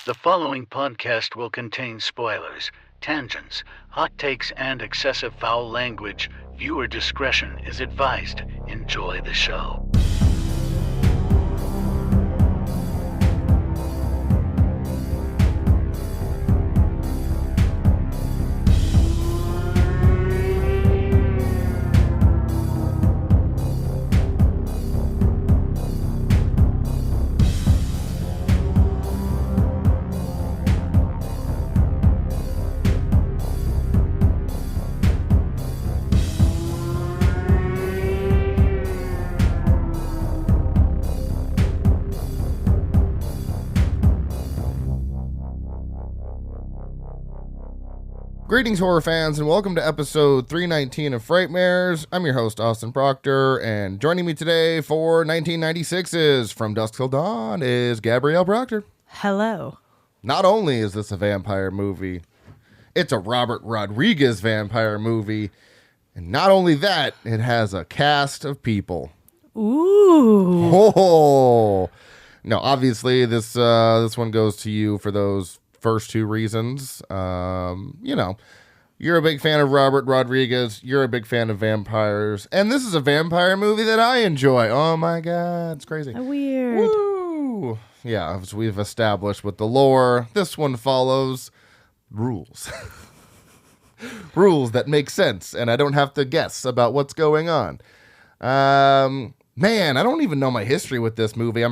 The following podcast will contain spoilers, tangents, hot takes, and excessive foul language. Viewer discretion is advised. Enjoy the show. Greetings, horror fans, and welcome to episode 319 of Frightmares. I'm your host, Austin Proctor, and joining me today for 1996's From Dusk Till Dawn is Gabrielle Proctor. Hello. Not only is this a vampire movie, it's a Robert Rodriguez vampire movie, and not only that, it has a cast of people. Ooh. Oh! No, obviously, this one goes to you for those first two reasons. You're a big fan of Robert Rodriguez, you're a big fan of vampires, and this is a vampire movie that I enjoy. Oh my god, it's crazy. Weird. Woo! Yeah, as we've established with the lore, this one follows rules. Rules that make sense, and I don't have to guess about what's going on. Man, I don't even know my history with this movie.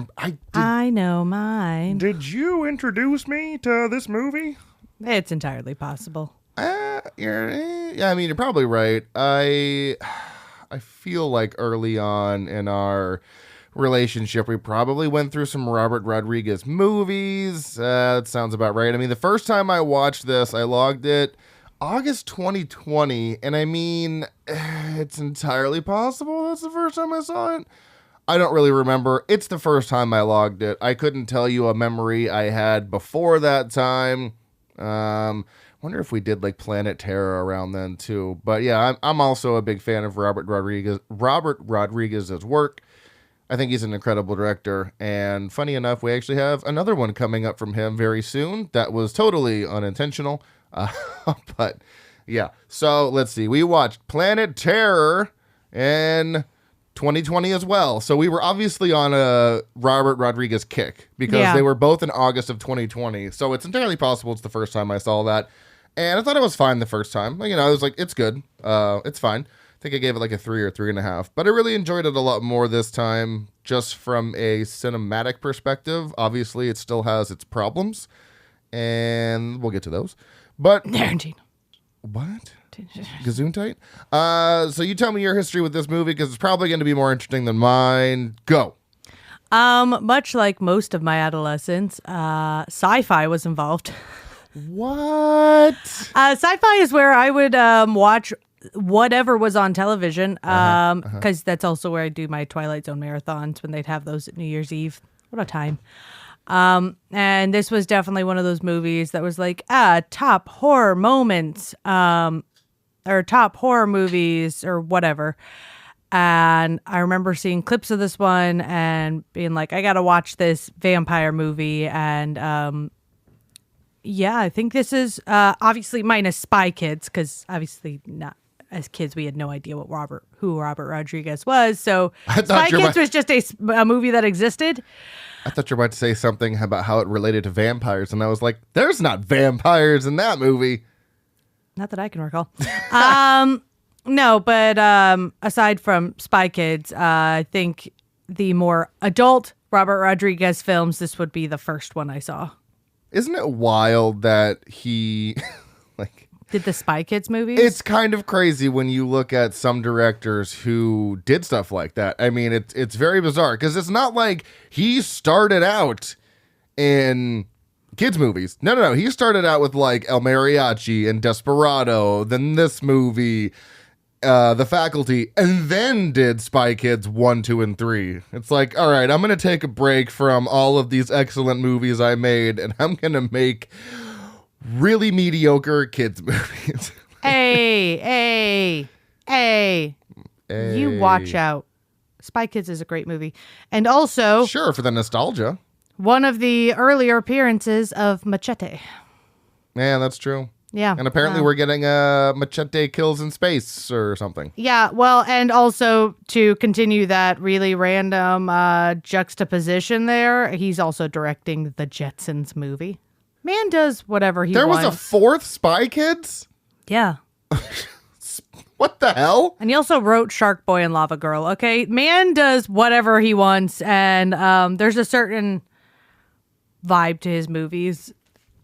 I know mine. Did you introduce me to this movie? It's entirely possible. You're probably right. I feel like early on in our relationship, we probably went through some Robert Rodriguez movies. That sounds about right. I mean, the first time I watched this, I logged it August 2020, and it's entirely possible that's the first time I saw it. I don't really remember. It's the first time I logged it. I couldn't tell you a memory I had before that time. Wonder if we did like Planet Terror around then too. But yeah, I'm also a big fan of Robert Rodriguez's work. I think he's an incredible director. And funny enough, we actually have another one coming up from him very soon. That was totally unintentional. But yeah, so let's see. We watched Planet Terror in 2020 as well. So we were obviously on a Robert Rodriguez kick because they were both in August of 2020. So it's entirely possible it's the first time I saw that. And I thought it was fine the first time. I was like, it's good. It's fine. I think I gave it like a 3 or 3.5. But I really enjoyed it a lot more this time just from a cinematic perspective. Obviously, it still has its problems. And we'll get to those. But what? Gesundheit? So you tell me your history with this movie because it's probably going to be more interesting than mine. Go. Much like most of my adolescence, sci-fi was involved. What? Sci-fi is where I would watch whatever was on television because that's also where I do my Twilight Zone marathons when they'd have those at New Year's Eve. What a time. And this was definitely one of those movies that was like, top horror moments, or top horror movies or whatever. And I remember seeing clips of this one and being like, I got to watch this vampire movie. And, I think this is, obviously minus Spy Kids, because obviously not as kids, we had no idea who Robert Rodriguez was. So Spy Kids was just a movie that existed. I thought you were about to say something about how it related to vampires, and I was like, there's not vampires in that movie. Not that I can recall. No, but aside from Spy Kids, I think the more adult Robert Rodriguez films, this would be the first one I saw. Isn't it wild that he did the Spy Kids movies? It's kind of crazy when you look at some directors who did stuff like that. I mean, it's very bizarre because it's not like he started out in kids movies. No. He started out with like El Mariachi and Desperado, then this movie, The Faculty, and then did Spy Kids 1, 2, and 3. It's like, all right, I'm going to take a break from all of these excellent movies I made, and I'm going to make really mediocre kids movies. Hey. You watch out. Spy Kids is a great movie. And also... Sure, for the nostalgia. One of the earlier appearances of Machete. Man, that's true. Yeah. And apparently we're getting Machete Kills in Space or something. Yeah, well, and also to continue that really random juxtaposition there, he's also directing the Jetsons movie. Man does whatever he wants. There was a fourth Spy Kids? Yeah. What the hell? And he also wrote Shark Boy and Lava Girl, okay? Man does whatever he wants, and there's a certain vibe to his movies.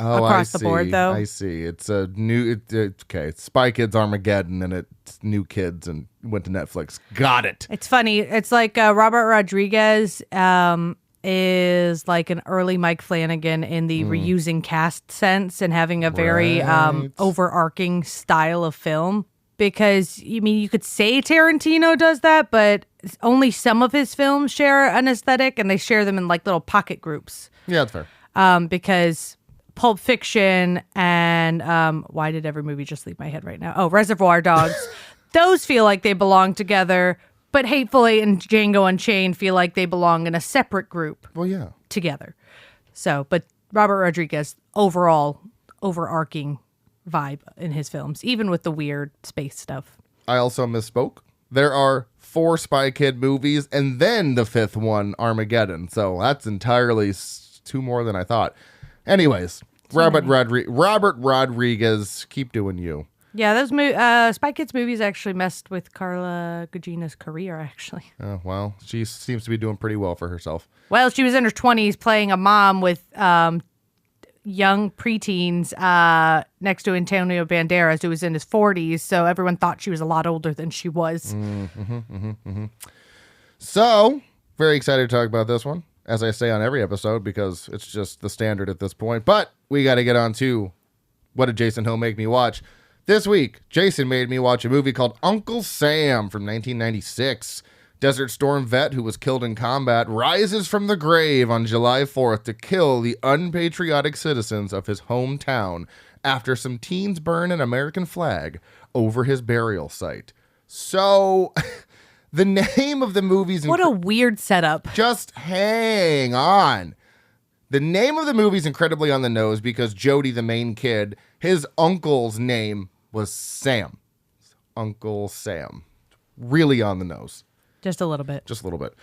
Oh, across the board, though. I see. It's a new... It's Spy Kids Armageddon, and it's New Kids, and went to Netflix. Got it. It's funny. It's like Robert Rodriguez is like an early Mike Flanagan in the reusing cast sense and having a very overarching style of film. Because, I mean, you could say Tarantino does that, but only some of his films share an aesthetic, and they share them in like little pocket groups. Yeah, that's fair. Because Pulp Fiction and why did every movie just leave my head right now? Oh, Reservoir Dogs. Those feel like they belong together, but Hateful Eight and Django Unchained feel like they belong in a separate group. Well, yeah. Together. So, but Robert Rodriguez, overall, overarching vibe in his films, even with the weird space stuff. I also misspoke. There are 4 Spy Kid movies, and then the 5th one, Armageddon. So that's entirely 2 more than I thought. Anyways, Robert Rodriguez, keep doing you. Yeah, those Spy Kids movies actually messed with Carla Gugino's career, actually. Oh, well, she seems to be doing pretty well for herself. Well, she was in her 20s playing a mom with young preteens next to Antonio Banderas, who was in his 40s, so everyone thought she was a lot older than she was. So, very excited to talk about this one, as I say on every episode, because it's just the standard at this point. But we got to get on to what did Jason Hill make me watch. This week, Jason made me watch a movie called Uncle Sam from 1996. Desert Storm vet who was killed in combat rises from the grave on July 4th to kill the unpatriotic citizens of his hometown after some teens burn an American flag over his burial site. So, the name of the movie's... What a weird setup. Just hang on. The name of the movie's incredibly on the nose because Jody, the main kid, his uncle's name was Sam. Uncle Sam. Really on the nose. Just a little bit. Just a little bit.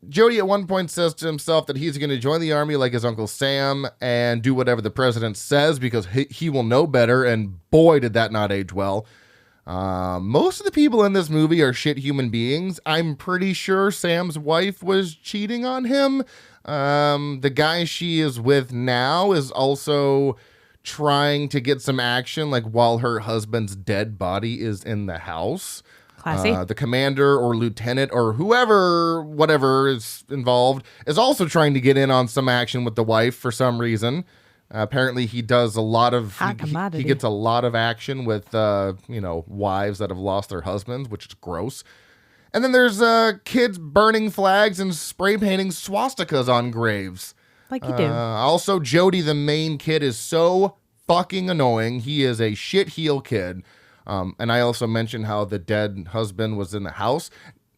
Jody at one point says to himself that he's going to join the army like his Uncle Sam and do whatever the president says because he will know better, and boy, did that not age well. Most of the people in this movie are shit human beings. I'm pretty sure Sam's wife was cheating on him. The guy she is with now is also trying to get some action, like while her husband's dead body is in the house. Classy. The commander or lieutenant or whatever is involved is also trying to get in on some action with the wife for some reason. Apparently he does a lot of, he gets a lot of action with, wives that have lost their husbands, which is gross. And then there's kids burning flags and spray painting swastikas on graves. Like you do. Also, Jody, the main kid, is so fucking annoying. He is a shit heel kid. And I also mentioned how the dead husband was in the house.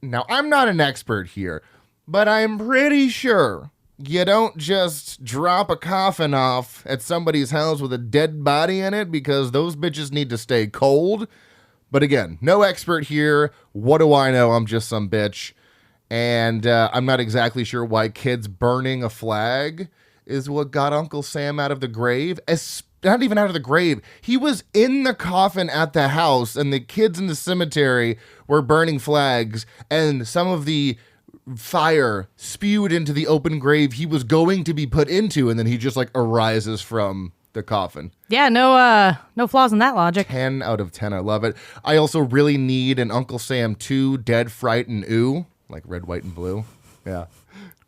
Now, I'm not an expert here, but I'm pretty sure you don't just drop a coffin off at somebody's house with a dead body in it because those bitches need to stay cold. But again, no expert here. What do I know? I'm just some bitch. And I'm not exactly sure why kids burning a flag is what got Uncle Sam out of the grave. Not even out of the grave. He was in the coffin at the house, and the kids in the cemetery were burning flags, and some of the fire spewed into the open grave he was going to be put into, and then he just arises from the coffin. Yeah, no flaws in that logic. 10 out of 10. I love it. I also really need an Uncle Sam 2 Dead, Fright, and Ooh, like red, white, and blue. Yeah.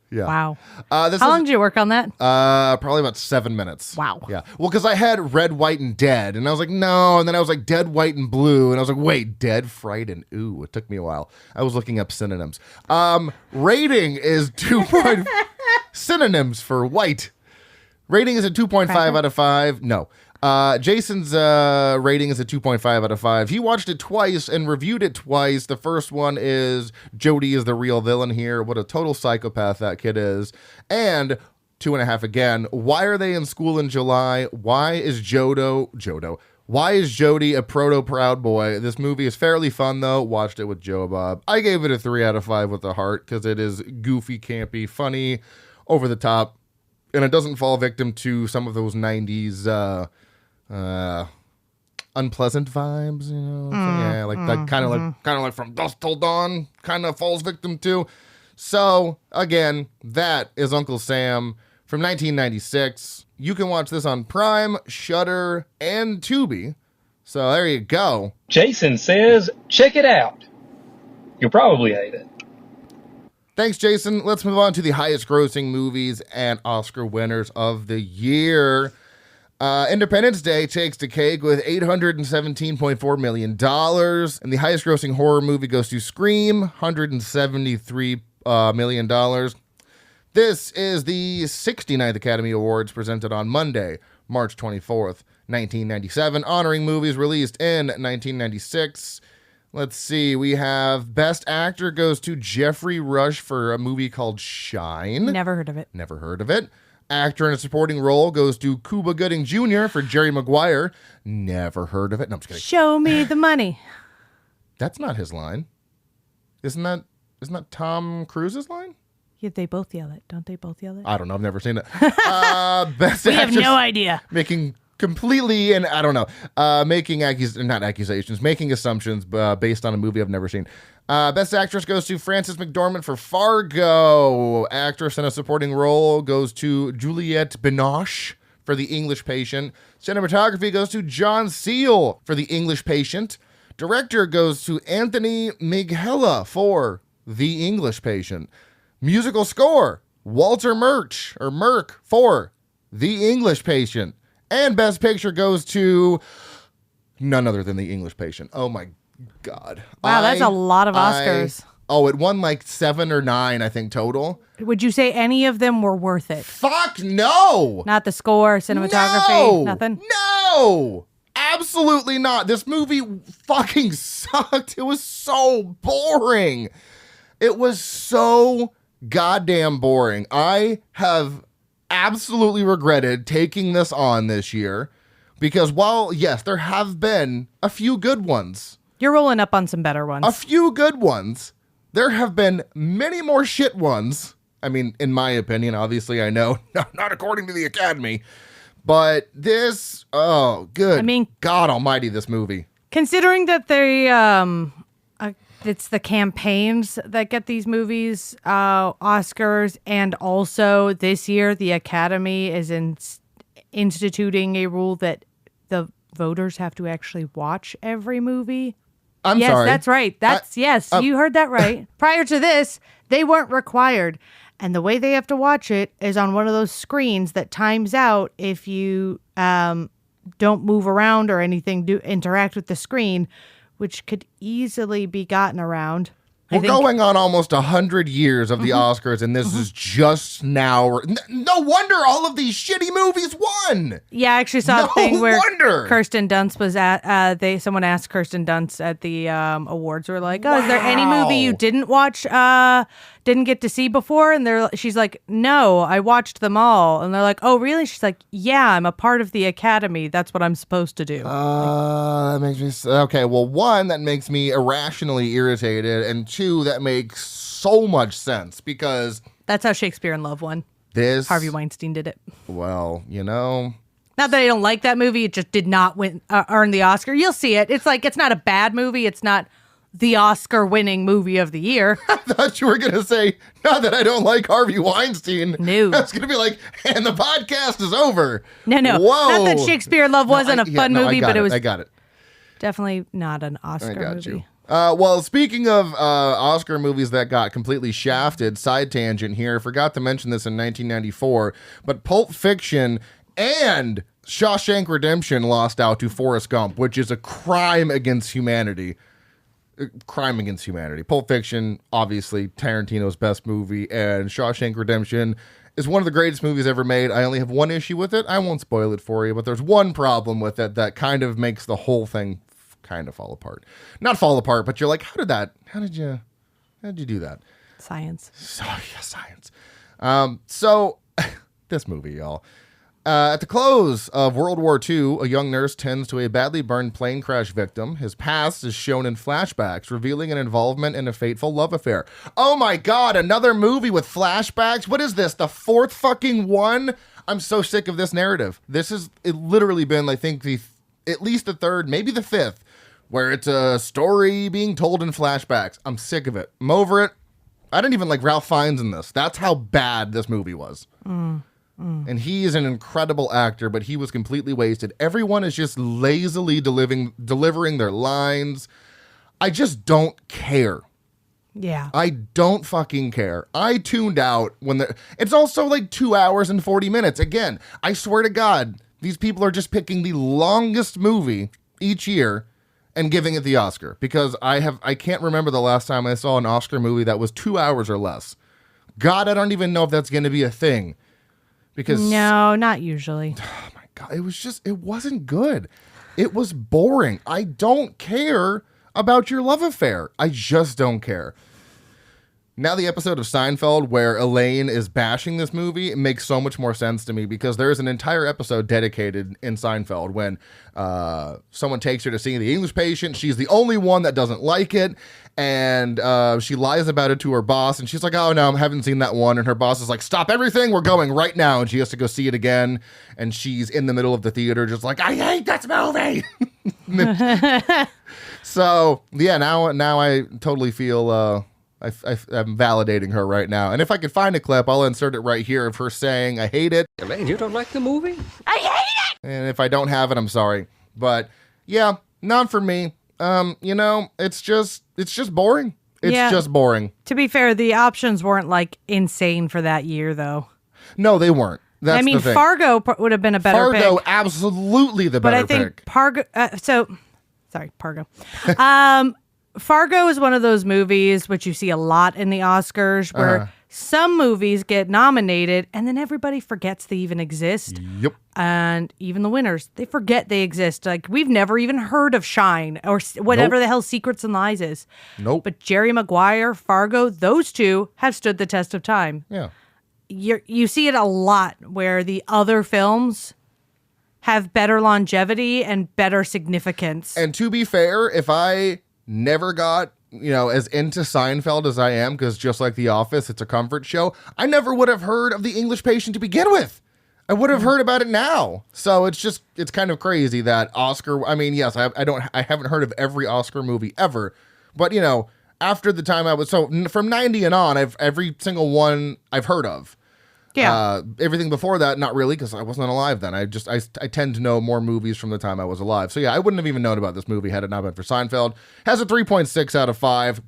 Yeah. Wow. How long did you work on that? Probably about 7 minutes. Wow. Yeah. Well, because I had red, white, and dead, and I was like, no, and then I was like dead, white, and blue, and I was like, wait, dead, fright, and ooh. It took me a while. I was looking up synonyms. Rating is 2. Synonyms for white. Rating is a 2.5 out of 5. No. Jason's rating is a 2.5 out of 5. He watched it twice and reviewed it twice. The first one is Jody is the real villain here. What a total psychopath that kid is. And 2.5 again. Why are they in school in July? Why is Why is Jody a proud boy? This movie is fairly fun, though. Watched it with Joe Bob. I gave it a 3 out of 5 with a heart because it is goofy, campy, funny, over the top, and it doesn't fall victim to some of those 90s unpleasant vibes, you know? Yeah, like that kind of like From Dusk Till Dawn kind of falls victim to. So, again, that is Uncle Sam from 1996. You can watch this on Prime, Shudder, and Tubi. So there you go. Jason says, check it out. You'll probably hate it. Thanks, Jason. Let's move on to the highest grossing movies and Oscar winners of the year. Independence Day takes the cake with $817.4 million. And the highest grossing horror movie goes to Scream, $173 million. This is the 69th Academy Awards presented on Monday, March 24th, 1997, honoring movies released in 1996. Let's see, we have Best Actor goes to Jeffrey Rush for a movie called Shine. Never heard of it. Actor in a supporting role goes to Cuba Gooding Jr. for Jerry Maguire. Never heard of it. No, I'm just kidding. Show me the money. That's not his line. Isn't that Tom Cruise's line? Yeah, they both yell it. Don't they both yell it? I don't know. I've never seen it. Best we have actress, no idea. Making completely, and I don't know, making assumptions based on a movie I've never seen. Best actress goes to Frances McDormand for Fargo. Actress in a supporting role goes to Juliette Binoche for The English Patient. Cinematography goes to John Seal for The English Patient. Director goes to Anthony Minghella for The English Patient. Musical score, Walter Merck for The English Patient. And Best Picture goes to none other than The English Patient. Oh my God. Wow, that's a lot of Oscars. It won like 7 or 9, I think, total. Would you say any of them were worth it? Fuck no! Not the score, cinematography, nothing? No! Absolutely not. This movie fucking sucked. It was so boring. It was so goddamn boring. I have absolutely regretted taking this on this year because while, yes, there have been a few good ones. You're rolling up on some better ones. A few good ones. There have been many more shit ones. I mean, in my opinion, obviously, I know, not according to the Academy. But this, good God almighty, this movie. Considering that they, it's the campaigns that get these movies Oscars, and also this year the Academy is instituting a rule that the voters have to actually watch every movie. I'm sorry. Yes, that's right. You heard that right. Prior to this, they weren't required. And the way they have to watch it is on one of those screens that times out if you don't move around or anything, interact with the screen, which could easily be gotten around. We're going on almost 100 years of the Oscars, and this is just now. No wonder all of these shitty movies won. Yeah, I actually saw a thing where Kirsten Dunst was at. Someone asked Kirsten Dunst at the awards, were like, "Oh, is there any movie you didn't watch, didn't get to see before?" And she's like, "No, I watched them all." And they're like, "Oh, really?" She's like, "Yeah, I'm a part of the Academy. That's what I'm supposed to do." That makes me okay. Well, one, that makes me irrationally irritated, and two, that makes so much sense because that's how Shakespeare in Love won. Harvey Weinstein did it. Well, you know, not that I don't like that movie, it just did not earn the Oscar. You'll see it. It's like, it's not a bad movie. It's not the Oscar-winning movie of the year. I thought you were going to say, not that I don't like Harvey Weinstein. No. I was going to be like, and the podcast is over. No. Whoa. Not that Shakespeare in Love wasn't a fun movie, but it was I got it. Definitely not an Oscar movie. You. Well, speaking of Oscar movies that got completely shafted, side tangent here, forgot to mention this in 1994, but Pulp Fiction and Shawshank Redemption lost out to Forrest Gump, which is a crime against humanity. Pulp Fiction, obviously, Tarantino's best movie, and Shawshank Redemption is one of the greatest movies ever made. I only have one issue with it. I won't spoil it for you, but there's one problem with it that kind of makes the whole thing kind of fall apart. Not fall apart, but you're like, how did you do that? Science. So, yeah, science. So This movie, y'all. At the close of World War II, a young nurse tends to a badly burned plane crash victim. His past is shown in flashbacks, revealing an involvement in a fateful love affair. Oh my God, another movie with flashbacks? What is this, the fourth fucking one? I'm so sick of this narrative. This has literally been, I think, at least the third, maybe the fifth, where it's a story being told in flashbacks. I'm sick of it. I'm over it. I didn't even like Ralph Fiennes in this. That's how bad this movie was. And he is an incredible actor, but he was completely wasted. Everyone is just lazily delivering their lines. I just don't care. Yeah. I don't fucking care. I tuned out when it's also like 2 hours and 40 minutes. Again, I swear to God, these people are just picking the longest movie each year and giving it the Oscar, because I can't remember the last time I saw an Oscar movie that was 2 hours or less. God, I don't even know if that's going to be a thing. Because no, not usually. Oh my God, it wasn't good. It was boring. I don't care about your love affair. I just don't care. Now the episode of Seinfeld where Elaine is bashing this movie, it makes so much more sense to me, because there's an entire episode dedicated in Seinfeld when someone takes her to see The English Patient. She's the only one that doesn't like it, and she lies about it to her boss, and she's like, oh no, I haven't seen that one, and her boss is like, stop everything, we're going right now, and she has to go see it again, and she's in the middle of the theater just like, I hate this movie! So, yeah, now I totally feel... I'm validating her right now. And if I could find a clip, I'll insert it right here of her saying, I hate it. Elaine, you don't like the movie? I hate it! And if I don't have it, I'm sorry. But yeah, not for me. It's just boring. It's just boring. To be fair, the options weren't like insane for that year, though. No, they weren't. That's the thing. Fargo would have been a better pick. Fargo, absolutely the better pick. But I think Fargo. Fargo is one of those movies which you see a lot in the Oscars where some movies get nominated and then everybody forgets they even exist. Yep. And even the winners, they forget they exist. Like, we've never even heard of Shine or whatever the hell Secrets and Lies is. Nope. But Jerry Maguire, Fargo, those two have stood the test of time. Yeah. You see it a lot where the other films have better longevity and better significance. And to be fair, if I never got, as into Seinfeld as I am, because just like The Office, it's a comfort show, I never would have heard of The English Patient to begin with. I would have heard about it now. So it's kind of crazy that Oscar, yes, I haven't heard of every Oscar movie ever, but after the time from 90 and on, every single one I've heard of. Yeah. Everything before that, not really, because I wasn't alive then. I tend to know more movies from the time I was alive. So yeah, I wouldn't have even known about this movie had it not been for Seinfeld. Has a 3.6 out of 5.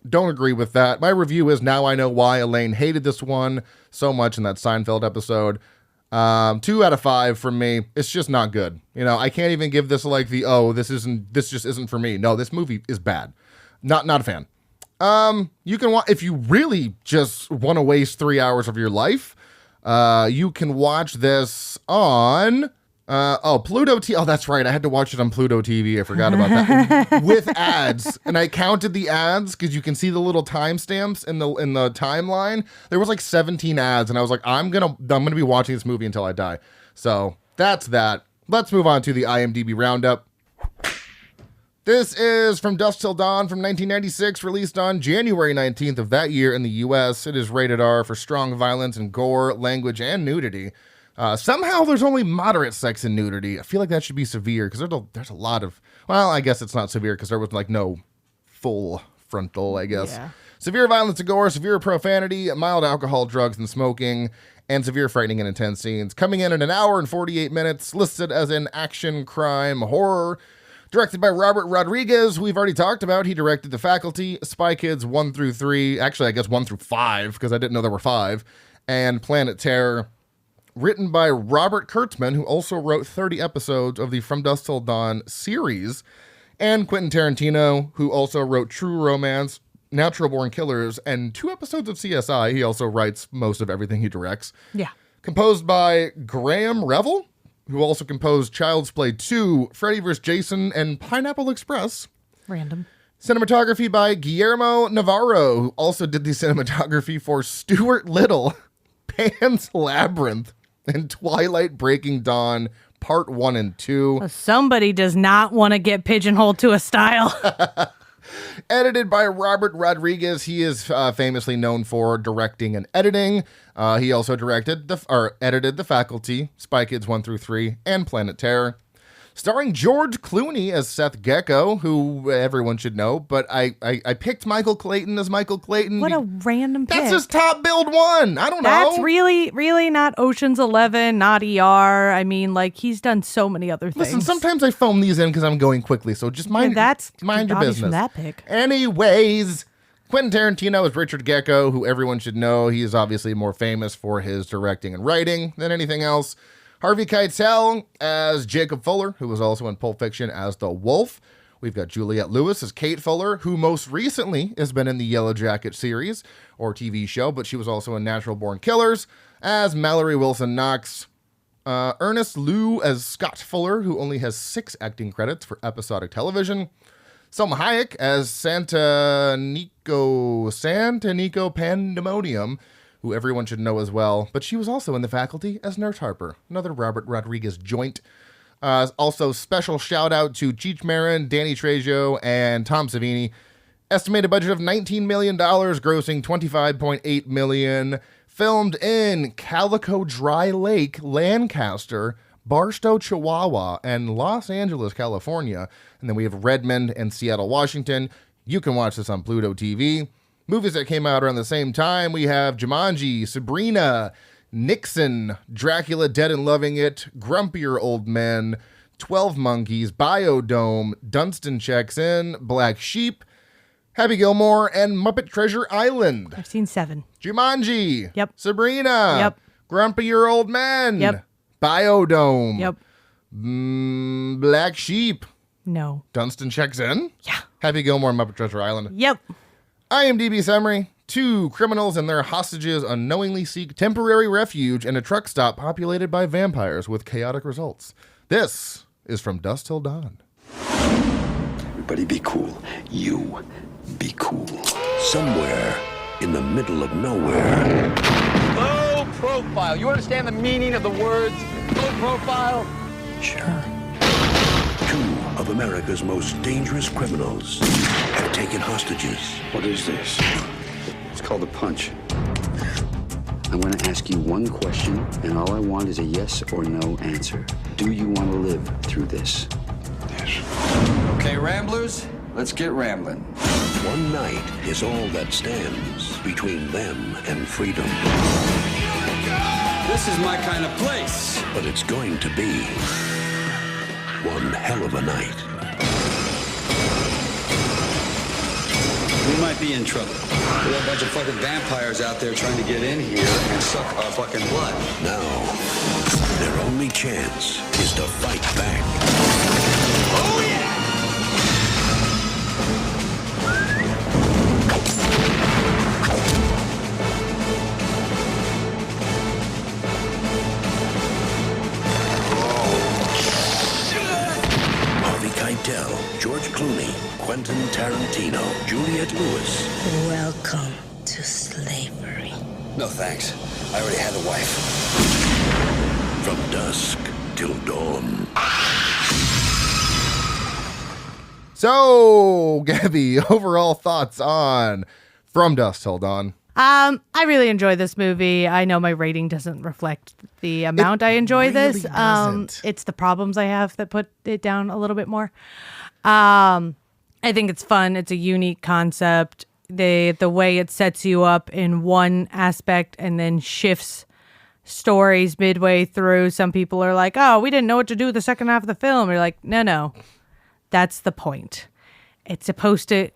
Don't agree with that. My review is now I know why Elaine hated this one so much in that Seinfeld episode. 2 out of 5 from me. It's just not good. I can't even give this like this just isn't for me. No, this movie is bad. Not a fan. You can watch if you really just want to waste 3 hours of your life. You can watch this on Pluto TV. Oh, that's right. I had to watch it on Pluto TV. I forgot about that. With ads. And I counted the ads because you can see the little timestamps in the timeline. There was like 17 ads, and I was like, I'm gonna be watching this movie until I die. So that's that. Let's move on to the IMDb Roundup. This is From Dusk Till Dawn from 1996, released on January 19th of that year in the U.S. It is rated R for strong violence and gore, language, and nudity. Somehow there's only moderate sex and nudity. I feel like that should be severe, because there's a lot of... Well, I guess it's not severe, because there was like no full frontal, I guess. Yeah. Severe violence and gore, severe profanity, mild alcohol, drugs, and smoking, and severe frightening and intense scenes. Coming in at an hour and 48 minutes, listed as an action, crime, horror... Directed by Robert Rodriguez, who we've already talked about. He directed The Faculty, Spy Kids 1 through 3, actually I guess 1 through 5, because I didn't know there were 5, and Planet Terror. Written by Robert Kurtzman, who also wrote 30 episodes of the From Dusk Till Dawn series, and Quentin Tarantino, who also wrote True Romance, Natural Born Killers, and 2 episodes of CSI. He also writes most of everything he directs. Yeah. Composed by Graham Revell, who also composed Child's Play 2, Freddy vs. Jason, and Pineapple Express. Random. Cinematography by Guillermo Navarro, who also did the cinematography for Stuart Little, Pan's Labyrinth, and Twilight Breaking Dawn Part 1 and 2. Somebody does not want to get pigeonholed to a style. Edited by Robert Rodriguez. He is famously known for directing and editing. He also edited The Faculty, Spy Kids 1 through 3, and Planet Terror. Starring George Clooney as Seth Gecko, who everyone should know, but I picked Michael Clayton as Michael Clayton. What a random pick. That's his top billed one. I don't know. That's really, really not Ocean's 11, not ER. I mean, like, he's done so many other things. Listen, sometimes I phone these in because I'm going quickly, so just mind your business. From that pick. Anyways, Quentin Tarantino is Richard Gecko, who everyone should know. He is obviously more famous for his directing and writing than anything else. Harvey Keitel as Jacob Fuller, who was also in Pulp Fiction as the Wolf. We've got Juliette Lewis as Kate Fuller, who most recently has been in the Yellow Jacket series or TV show, but she was also in Natural Born Killers as Mallory Wilson Knox. Ernest Liu as Scott Fuller, who only has 6 acting credits for episodic television. Selma Hayek as Santa Nico Pandemonium, who everyone should know as well, but she was also in The Faculty as Nurse Harper, another Robert Rodriguez joint. Also, special shout out to Cheech Marin, Danny Trejo, and Tom Savini. Estimated budget of $19 million, grossing $25.8 million. Filmed in Calico Dry Lake, Lancaster, Barstow, Chihuahua, and Los Angeles, California. And then we have Redmond and Seattle, Washington. You can watch this on Pluto TV. Movies that came out around the same time, we have Jumanji, Sabrina, Nixon, Dracula Dead and Loving It, Grumpier Old Men, 12 Monkeys, Biodome, Dunstan Checks In, Black Sheep, Happy Gilmore, and Muppet Treasure Island. I've seen 7. Jumanji. Yep. Sabrina. Yep. Grumpier Old Men. Yep. Biodome. Yep. Black Sheep. No. Dunstan Checks In. Yeah. Happy Gilmore, Muppet Treasure Island. Yep. IMDb summary. 2 criminals and their hostages unknowingly seek temporary refuge in a truck stop populated by vampires with chaotic results. This is From Dusk Till Dawn. Everybody be cool. You be cool. Somewhere in the middle of nowhere. Low profile. You understand the meaning of the words low profile? Sure. 2 of America's most dangerous criminals have taken hostages. What is this? It's called a punch. I'm going to ask you one question, and all I want is a yes or no answer. Do you want to live through this? Yes. Okay, Ramblers, let's get rambling. One night is all that stands between them and freedom. This is my kind of place. But it's going to be one hell of a night. We might be in trouble. There are a bunch of fucking vampires out there trying to get in here and suck our fucking blood. Now, their only chance is to fight back. Oh, yeah! Harvey Keitel, George Clooney, Quentin Tarantino, Juliette Lewis. Welcome to slavery. No thanks. I already had a wife. From Dusk Till Dawn. So, Gabby, overall thoughts on From Dusk Till Dawn? I really enjoy this movie. I know my rating doesn't reflect the amount I enjoy really this. doesn't. It's the problems I have that put it down a little bit more. I think it's fun. It's a unique concept. The way it sets you up in one aspect and then shifts stories midway through. Some people are like, oh, we didn't know what to do with the second half of the film. You're like, no. That's the point. It's supposed to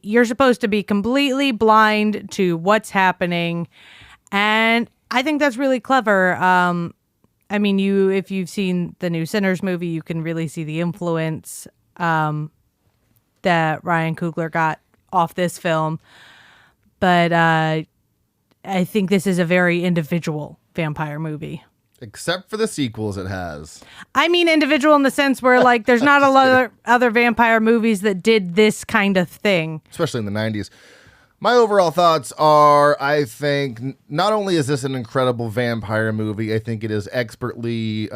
you're supposed to be completely blind to what's happening. And I think that's really clever. I mean, if you've seen the new Sinners movie, you can really see the influence that Ryan Coogler got off this film. But I think this is a very individual vampire movie. Except for the sequels it has. I mean individual in the sense where, like, there's not a lot of other vampire movies that did this kind of thing. Especially in the 90s. My overall thoughts are, I think, not only is this an incredible vampire movie, I think it is expertly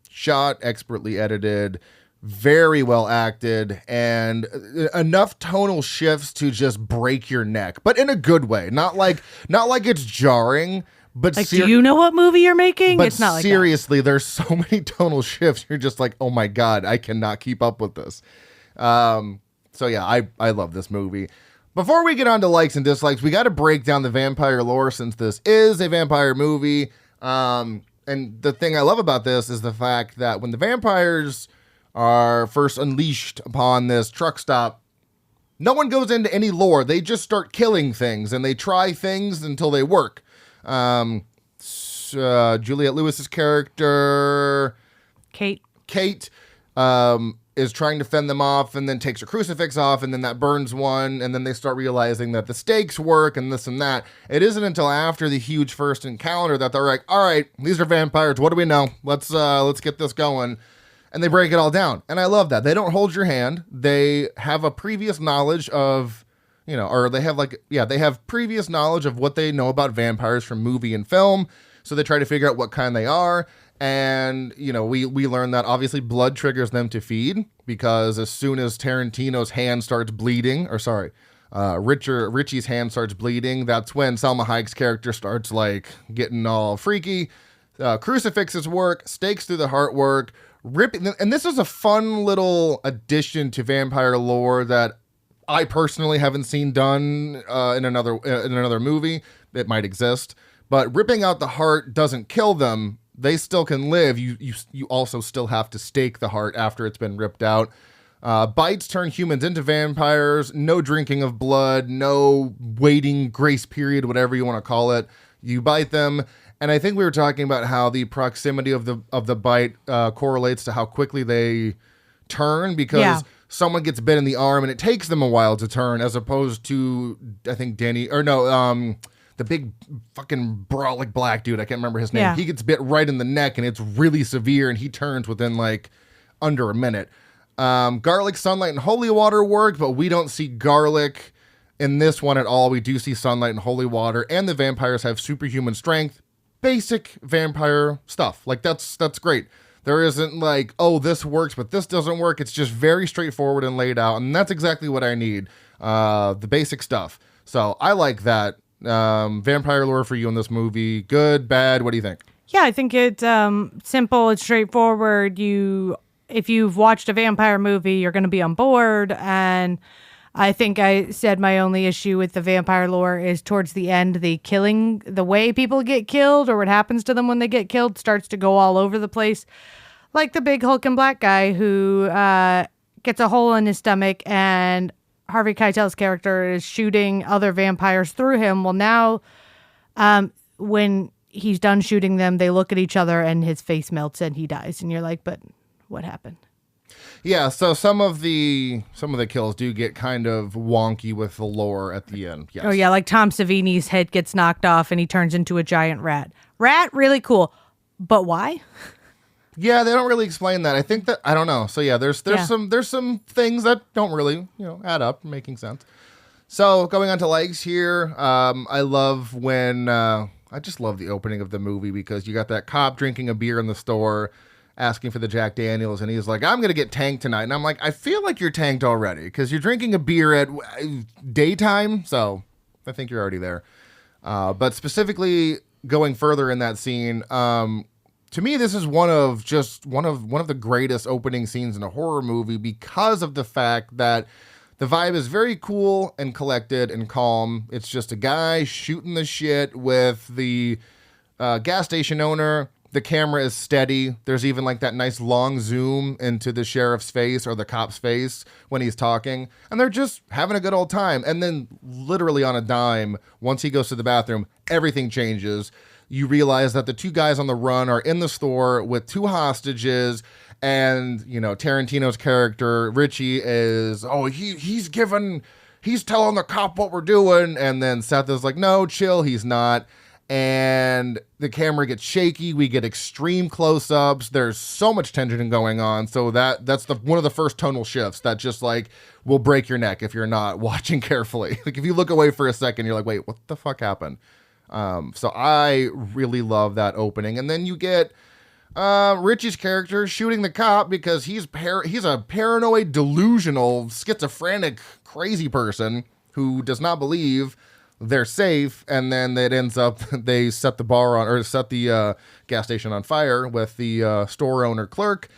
shot, expertly edited, very well acted, and enough tonal shifts to just break your neck, but in a good way. Not like it's jarring, but like, do you know what movie you're making? But it's not like seriously, there's so many tonal shifts. You're just like, oh my God, I cannot keep up with this. So yeah, I love this movie. Before we get on to likes and dislikes, we got to break down the vampire lore since this is a vampire movie. And the thing I love about this is the fact that when the vampires are first unleashed upon this truck stop, no one goes into any lore. They just start killing things and they try things until they work. Juliette Lewis's character, Kate, is trying to fend them off and then takes her crucifix off and then that burns one and then they start realizing that the stakes work and this and that. It isn't until after the huge first encounter that they're like, all right, these are vampires. What do we know? Let's get this going. And they break it all down. And I love that. They don't hold your hand. They have a previous knowledge of, or they have previous knowledge of what they know about vampires from movie and film. So they try to figure out what kind they are. And, we learn that obviously blood triggers them to feed because as soon as Tarantino's hand starts bleeding, Richie's hand starts bleeding, that's when Salma Hayek's character starts like getting all freaky. Crucifixes work, stakes through the heart work, ripping. And this is a fun little addition to vampire lore that I personally haven't seen done in another movie. It might exist, but ripping out the heart doesn't kill them. They still can live. You also still have to stake the heart after it's been ripped out. Bites turn humans into vampires. No drinking of blood. No waiting grace period, whatever you want to call it. You bite them. And I think we were talking about how the proximity of the bite correlates to how quickly they turn because someone gets bit in the arm and it takes them a while to turn as opposed to, I think the big fucking brolic black dude, I can't remember his name. Yeah. He gets bit right in the neck and it's really severe and he turns within like under a minute. Garlic, sunlight, and holy water work, but we don't see garlic in this one at all. We do see sunlight and holy water, and the vampires have superhuman strength. Basic vampire stuff. Like that's great. There isn't like, oh, this works, but this doesn't work. It's just very straightforward and laid out, and that's exactly what I need. The basic stuff. So I like that. Vampire lore for you in this movie. Good, bad, what do you think? Yeah, I think it's simple, it's straightforward. If you've watched a vampire movie, you're going to be on board. And I think I said my only issue with the vampire lore is towards the end, the way people get killed or what happens to them when they get killed starts to go all over the place. Like the big hulking black guy who gets a hole in his stomach and Harvey Keitel's character is shooting other vampires through him. Well, now when he's done shooting them, they look at each other and his face melts and he dies. And you're like, but what happened? Yeah, so some of the kills do get kind of wonky with the lore at the end. Yes. Oh, yeah, like Tom Savini's head gets knocked off and he turns into a giant rat. Rat, really cool. But why? Yeah, they don't really explain that. I think that I don't know. So yeah, there's some things that don't really, add up, making sense. So going on to likes here, I love when I just love the opening of the movie because you got that cop drinking a beer in the store, asking for the Jack Daniels, and he's like, "I'm gonna get tanked tonight," and I'm like, "I feel like you're tanked already because you're drinking a beer at daytime, so I think you're already there." But specifically going further in that scene. To me, this is one of the greatest opening scenes in a horror movie because of the fact that the vibe is very cool and collected and calm. It's just a guy shooting the shit with the gas station owner. The camera is steady. There's even like that nice long zoom into the sheriff's face or the cop's face when he's talking. And they're just having a good old time. And then literally on a dime, once he goes to the bathroom, everything changes. You realize that the two guys on the run are in the store with two hostages, and Tarantino's character Richie is he's telling the cop what we're doing, and then Seth is like, no, chill, he's not. and the camera gets shaky. We get extreme close-ups. There's so much tension going on. So that's one of the first tonal shifts that just like will break your neck if you're not watching carefully. Like if you look away for a second, you're like, wait, what the fuck happened? So I really love that opening. And then you get Richie's character shooting the cop because he's a paranoid, delusional, schizophrenic, crazy person who does not believe they're safe, and then it ends up they set the gas station on fire with the store owner clerk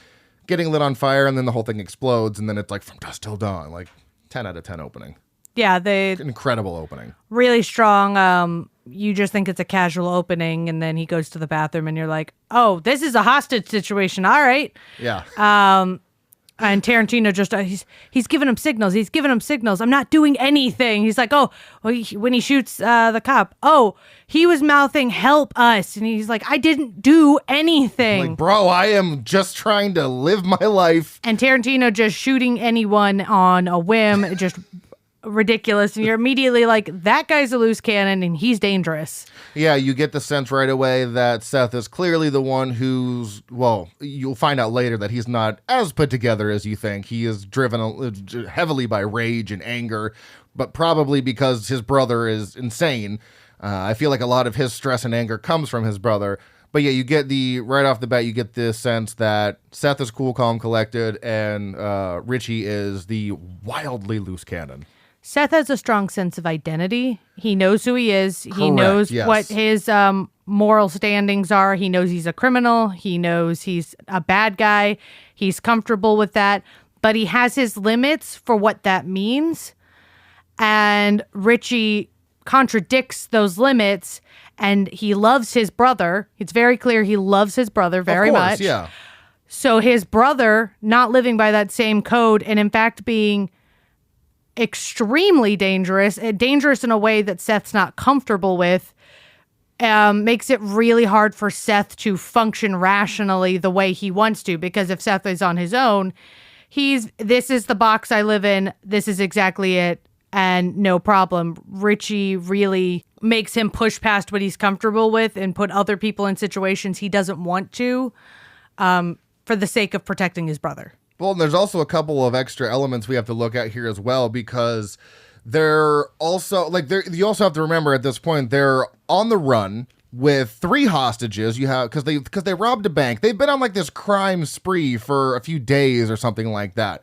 getting lit on fire, and then the whole thing explodes, and then it's like From Dusk Till Dawn, like 10 out of 10 opening. Yeah, incredible opening. Really strong. You just think it's a casual opening, and then he goes to the bathroom, and you're like, oh, this is a hostage situation. All right. Yeah. And Tarantino just, he's giving him signals. He's giving him signals. I'm not doing anything. He's like, oh, when he shoots the cop, oh, he was mouthing, help us. And he's like, I didn't do anything. Like, bro, I am just trying to live my life. And Tarantino just shooting anyone on a whim, just ridiculous. And you're immediately like, that guy's a loose cannon and he's dangerous. Yeah, you get the sense right away that Seth is clearly the one who's, well, you'll find out later that he's not as put together as you think. He is driven heavily by rage and anger, but probably because his brother is insane. I feel like a lot of his stress and anger comes from his brother. But yeah, you get right off the bat, you get this sense that Seth is cool, calm, collected, and Richie is the wildly loose cannon. Seth has a strong sense of identity. He knows who he is. Correct, he knows yes. what his moral standings are. He knows he's a criminal. He knows he's a bad guy. He's comfortable with that. But he has his limits for what that means. And Richie contradicts those limits. And he loves his brother. It's very clear he loves his brother very much. Yeah. So his brother not living by that same code and in fact being extremely dangerous in a way that Seth's not comfortable with, makes it really hard for Seth to function rationally the way he wants to, because if Seth is on his own, this is the box I live in, this is exactly it, and no problem. Richie really makes him push past what he's comfortable with and put other people in situations he doesn't want to, for the sake of protecting his brother. Well, and there's also a couple of extra elements we have to look at here as well, because they're also you also have to remember at this point they're on the run with 3 hostages. You have because they robbed a bank. They've been on like this crime spree for a few days or something like that.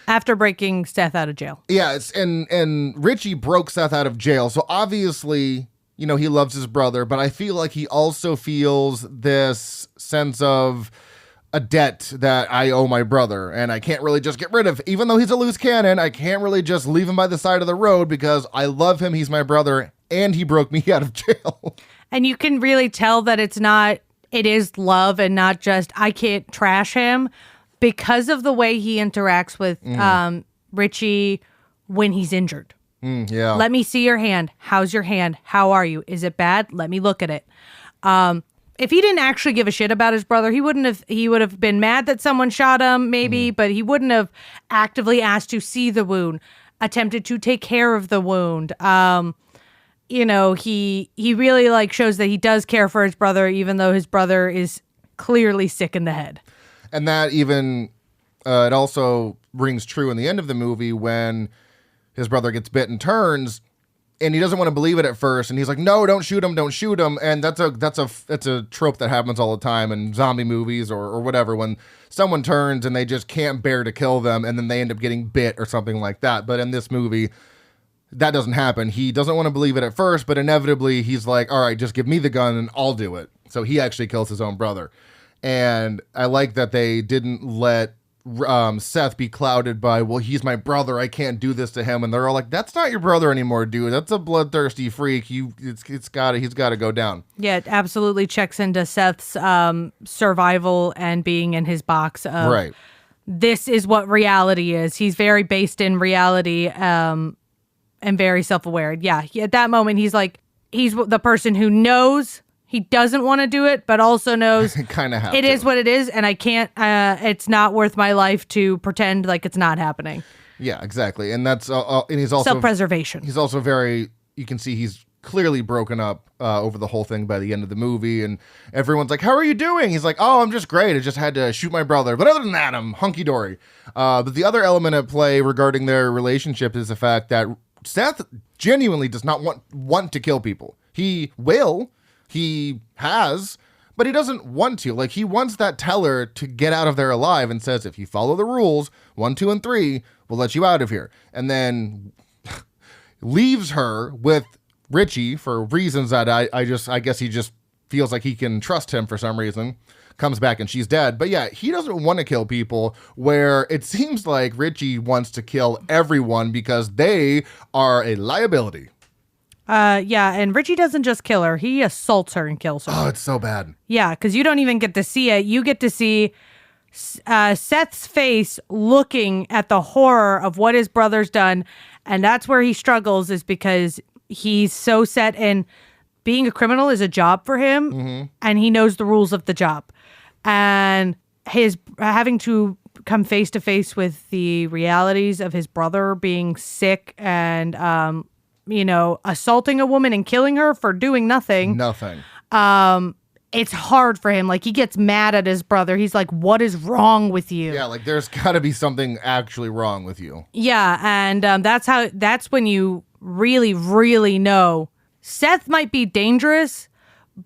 After breaking Seth out of jail. Yeah, and Richie broke Seth out of jail, so obviously, you know, he loves his brother, but I feel like he also feels this sense of a debt that I owe my brother, and I can't really just get rid of. Even though he's a loose cannon, I can't really just leave him by the side of the road because I love him, he's my brother, and he broke me out of jail. And you can really tell that it is love and not just, I can't trash him, because of the way he interacts with Richie when he's injured. Yeah. Let me see your hand. How's your hand? How are you? Is it bad? Let me look at it. If he didn't actually give a shit about his brother, he would have been mad that someone shot him, maybe, but he wouldn't have actively asked to see the wound, attempted to take care of the wound. You know, he really like shows that he does care for his brother, even though his brother is clearly sick in the head. And that even, it also rings true in the end of the movie when his brother gets bit and turns, and he doesn't want to believe it at first, and he's like, "No, don't shoot him." And that's a trope that happens all the time in zombie movies or whatever, when someone turns and they just can't bear to kill them, and then they end up getting bit or something like that. But in this movie, that doesn't happen. He doesn't want to believe it at first, but inevitably he's like, "All right, just give me the gun and I'll do it." So he actually kills his own brother, and I like that they didn't let Seth be clouded by, well, he's my brother, I can't do this to him, and they're all like, that's not your brother anymore, dude. That's a bloodthirsty freak. He's got to go down. Yeah, it absolutely checks into Seth's survival and being in his box of, right, this is what reality is. He's very based in reality and very self-aware. Yeah, at that moment he's the person who knows he doesn't want to do it, but also knows kind of it is what it is, and I can't. It's not worth my life to pretend like it's not happening. Yeah, exactly, and that's and he's also self-preservation. He's also very. You can see he's clearly broken up over the whole thing by the end of the movie, and everyone's like, how are you doing? He's like, oh, I'm just great. I just had to shoot my brother. But other than that, I'm hunky-dory. But the other element at play regarding their relationship is the fact that Seth genuinely does not want to kill people. He will. He has. But he doesn't want to. Like, he wants that teller to get out of there alive and says, if you follow the rules, 1, 2, and 3, we'll let you out of here. And then leaves her with Richie for reasons that I guess he just feels like he can trust him for some reason. Comes back and she's dead. But yeah, he doesn't want to kill people, where it seems like Richie wants to kill everyone because they are a liability. Yeah, and Richie doesn't just kill her. He assaults her and kills her. Oh, it's so bad. Yeah, because you don't even get to see it. You get to see Seth's face looking at the horror of what his brother's done. And that's where he struggles, is because he's so set in being a criminal is a job for him, and he knows the rules of the job. And his having to come face to face with the realities of his brother being sick and, assaulting a woman and killing her for doing nothing. It's hard for him. Like, he gets mad at his brother. He's like, what is wrong with you? Yeah, like, there's got to be something actually wrong with you. Yeah, and that's when you really, really know Seth might be dangerous,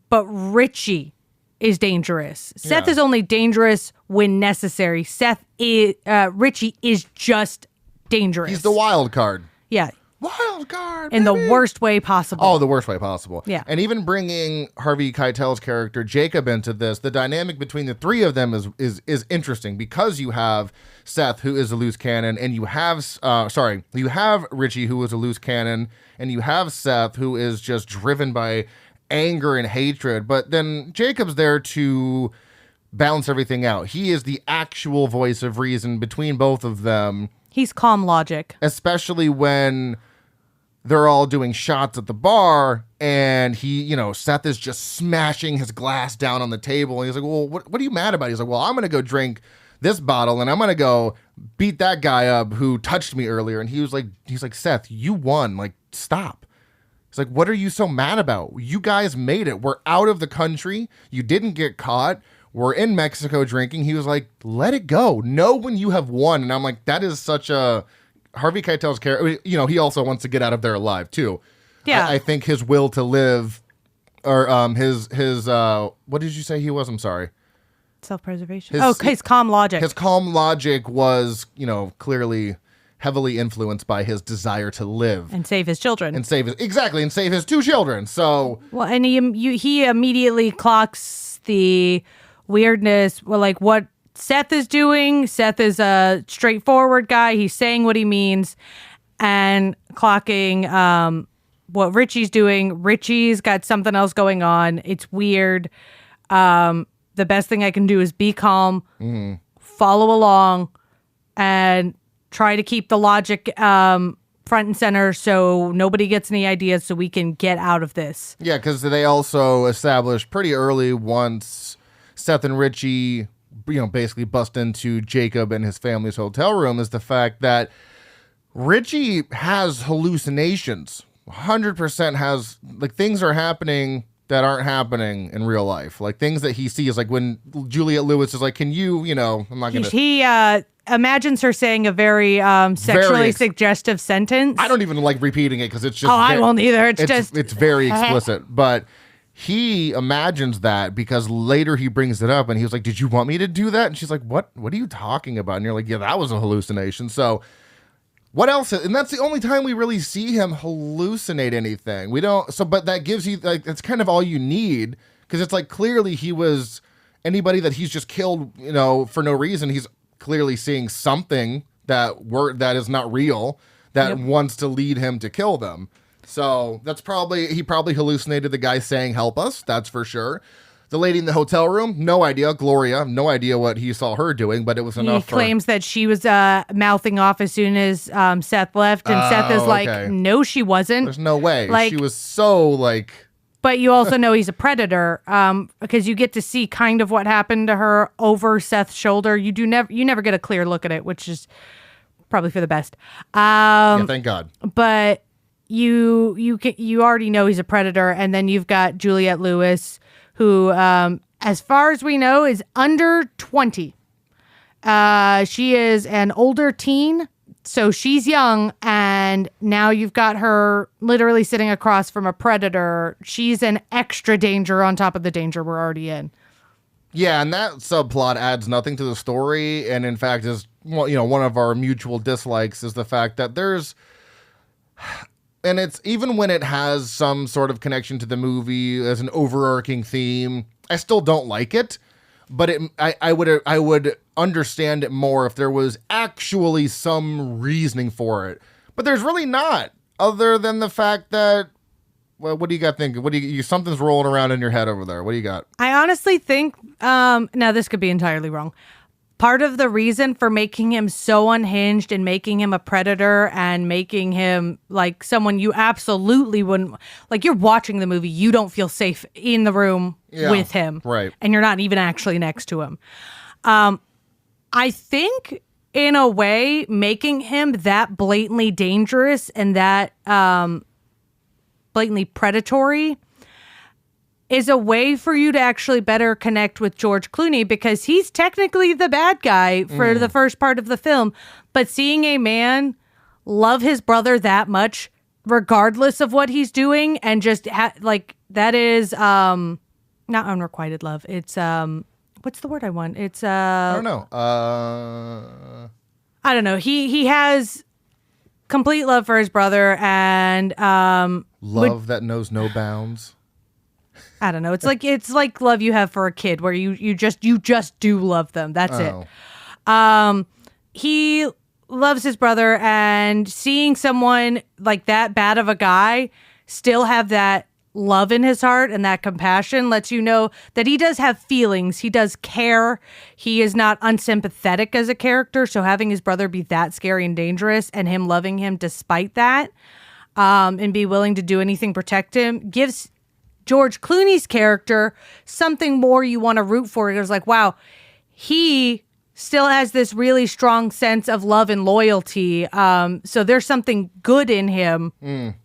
but Richie is dangerous. Seth is only dangerous when necessary. Richie is just dangerous. He's the wild card. Yeah. Wild card, in baby. the worst way possible. Oh, the worst way possible. Yeah. And even bringing Harvey Keitel's character Jacob into this, the dynamic between the three of them is interesting, because you have Seth, who is a loose cannon, and you have Richie, who is a loose cannon, and you have Seth, who is just driven by anger and hatred. But then Jacob's there to balance everything out. He is the actual voice of reason between both of them. He's calm logic. Especially when they're all doing shots at the bar, and Seth is just smashing his glass down on the table. And he's like, well, what are you mad about? He's like, well, I'm going to go drink this bottle, and I'm going to go beat that guy up who touched me earlier. And he's like, Seth, you won. Like, stop. He's like, what are you so mad about? You guys made it. We're out of the country. You didn't get caught. We're in Mexico drinking. He was like, let it go. Know when you have won. And I'm like, that is such a Harvey Keitel's character. He also wants to get out of there alive too. Yeah. I think his will to live, or his what did you say he was? I'm sorry. Self-preservation. His calm logic. His calm logic was, clearly heavily influenced by his desire to live and save his children. And save his 2 children. So well, and he immediately clocks the weirdness. Well, like what Seth is doing. Seth is a straightforward guy. He's saying what he means, and clocking what Richie's doing. Richie's got something else going on. It's weird. The best thing I can do is be calm, follow along, and try to keep the logic front and center so nobody gets any ideas, so we can get out of this. Yeah, because they also established pretty early, once Seth and Richie basically bust into Jacob and his family's hotel room, is the fact that Richie has hallucinations. 100% has, like, things are happening that aren't happening in real life. Like, things that he sees, like when Juliette Lewis is like, can you, I'm not going to... He imagines her saying a very sexually suggestive sentence. I don't even like repeating it because it's just... I won't either. It's very explicit. But he imagines that because later he brings it up and he was like, did you want me to do that? And she's like, what are you talking about? And you're like, yeah, that was a hallucination. So what else? And that's the only time we really see him hallucinate anything. We don't. So, but that gives you, like, that's kind of all you need, because it's like, clearly he was, anybody that he's just killed, for no reason, he's clearly seeing something that is not real, that wants to lead him to kill them. So he probably hallucinated the guy saying, help us. That's for sure. The lady in the hotel room, no idea. Gloria, no idea what he saw her doing, but it was enough. He claims that she was mouthing off as soon as Seth left, and Seth is like, no, she wasn't. There's no way. Like, she was so like... But you also know he's a predator, because you get to see kind of what happened to her over Seth's shoulder. You never get a clear look at it, which is probably for the best. Yeah, thank God. But you already know he's a predator, and then you've got Juliette Lewis, who, as far as we know, is under 20. She is an older teen, so she's young, and now you've got her literally sitting across from a predator. She's an extra danger on top of the danger we're already in. Yeah, and that subplot adds nothing to the story, and in fact is, one of our mutual dislikes is the fact that there's, and it's even when it has some sort of connection to the movie as an overarching theme, I still don't like it. But I would understand it more if there was actually some reasoning for it. But there's really not, other than the fact that, well, what do you got thinking? Something's rolling around in your head over there. What do you got? I honestly think, now this could be entirely wrong. Part of the reason for making him so unhinged and making him a predator and making him like someone you absolutely wouldn't, like, you're watching the movie, you don't feel safe in the room with him. Right. And you're not even actually next to him. I think in a way, making him that blatantly dangerous and that blatantly predatory is a way for you to actually better connect with George Clooney, because he's technically the bad guy for the first part of the film. But seeing a man love his brother that much, regardless of what he's doing, and just that is not unrequited love. It's what's the word I want? It's I don't know. I don't know. He has complete love for his brother, and love that knows no bounds. I don't know. It's like love you have for a kid, where you just do love them. That's it. He loves his brother, and seeing someone like that bad of a guy still have that love in his heart and that compassion lets you know that he does have feelings. He does care. He is not unsympathetic as a character. So having his brother be that scary and dangerous, and him loving him despite that, and be willing to do anything to protect him, gives George Clooney's character something more you want to root for. It was like, wow, he still has this really strong sense of love and loyalty. So there's something good in him,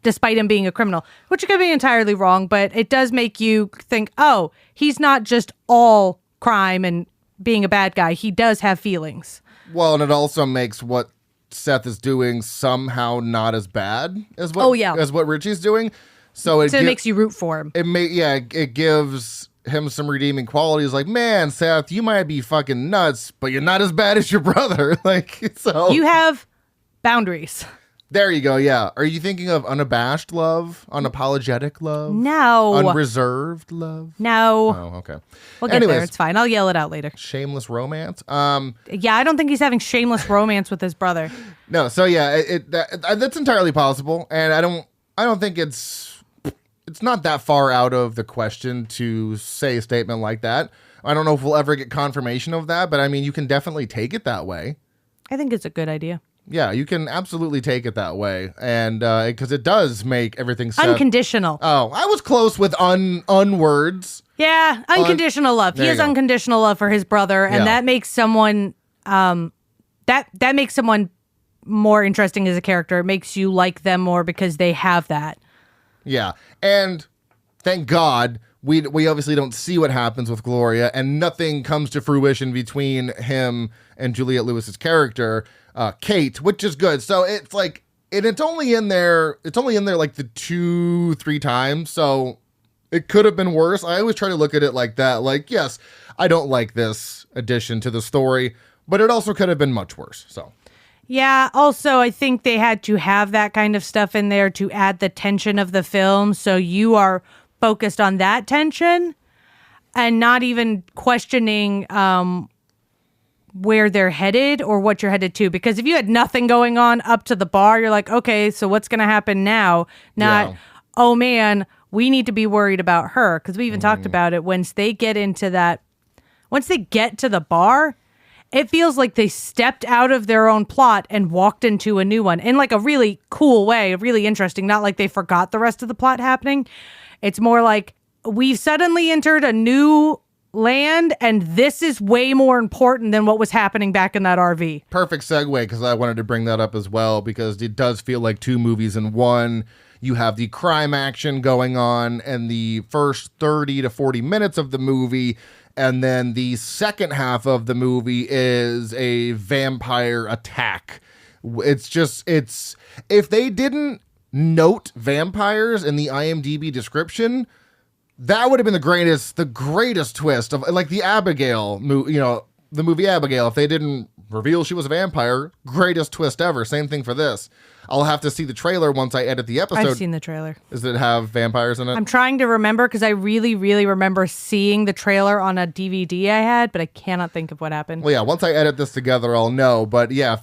despite him being a criminal, which could be entirely wrong, but it does make you think, oh, he's not just all crime and being a bad guy. He does have feelings. Well, and it also makes what Seth is doing somehow not as bad as what Richie's doing. So it makes you root for him. It gives him some redeeming qualities. Like, man, Seth, you might be fucking nuts, but you're not as bad as your brother. You have boundaries. There you go. Yeah. Are you thinking of unabashed love, unapologetic love? No. Unreserved love? No. Oh, okay. We'll get there. It's fine. I'll yell it out later. Shameless romance. Yeah, I don't think he's having shameless romance with his brother. No. So yeah, that's entirely possible, and I don't think it's not that far out of the question to say a statement like that. I don't know if we'll ever get confirmation of that, but I mean, you can definitely take it that way. I think it's a good idea. Yeah, you can absolutely take it that way. And because it does make everything unconditional. Oh, I was close with unwords. Yeah, unconditional love. He has unconditional love for his brother, and that makes someone that makes someone more interesting as a character. It makes you like them more because they have that. Yeah, and thank God we obviously don't see what happens with Gloria, and nothing comes to fruition between him and Juliette Lewis's character, Kate, which is good. So it's like, it's only in there like the 2-3 times, so it could have been worse. I always try to look at it like that. Like, yes, I don't like this addition to the story, but it also could have been much worse. So. Yeah, also, I think they had to have that kind of stuff in there to add the tension of the film, so you are focused on that tension and not even questioning where they're headed or what you're headed to. Because if you had nothing going on up to the bar, you're like, okay, so what's going to happen now? Not, oh man, we need to be worried about her. Because we even talked about it. Once they get to the bar, it feels like they stepped out of their own plot and walked into a new one in like a really cool way, really interesting. Not like they forgot the rest of the plot happening. It's more like we've suddenly entered a new land, and this is way more important than what was happening back in that RV. Perfect segue, because I wanted to bring that up as well, because it does feel like 2 movies in one. You have the crime action going on in the first 30 to 40 minutes of the movie. And then the second half of the movie is a vampire attack. It's if they didn't note vampires in the IMDb description, that would have been the greatest twist of like the Abigail, the movie Abigail. If they didn't reveal she was a vampire, greatest twist ever. Same thing for this. I'll have to see the trailer once I edit the episode. I've seen the trailer. Does it have vampires in it? I'm trying to remember because I really, really remember seeing the trailer on a DVD I had, but I cannot think of what happened. Well, yeah, once I edit this together, I'll know. But yeah, if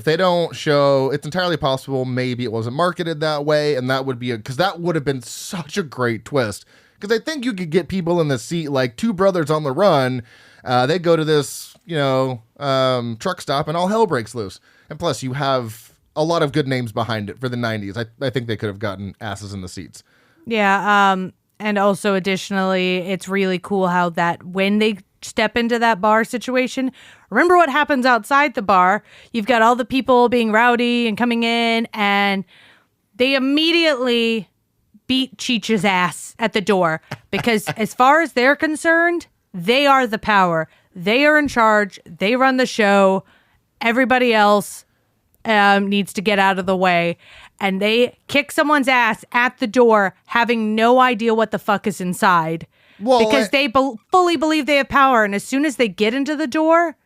they don't show, it's entirely possible maybe it wasn't marketed that way, and that would be because that would have been such a great twist. Because I think you could get people in the seat, like two brothers on the run. They go to this, truck stop, and all hell breaks loose. And plus, you have a lot of good names behind it for the 90s. I think they could have gotten asses in the seats. Yeah. And also, additionally, it's really cool how that when they step into that bar situation, remember what happens outside the bar. You've got all the people being rowdy and coming in, and they immediately beat Cheech's ass at the door because as far as they're concerned, they are the power. They are in charge. They run the show. Everybody else needs to get out of the way. And they kick someone's ass at the door having no idea what the fuck is inside. Well, because they fully believe they have power. And as soon as they get into the door,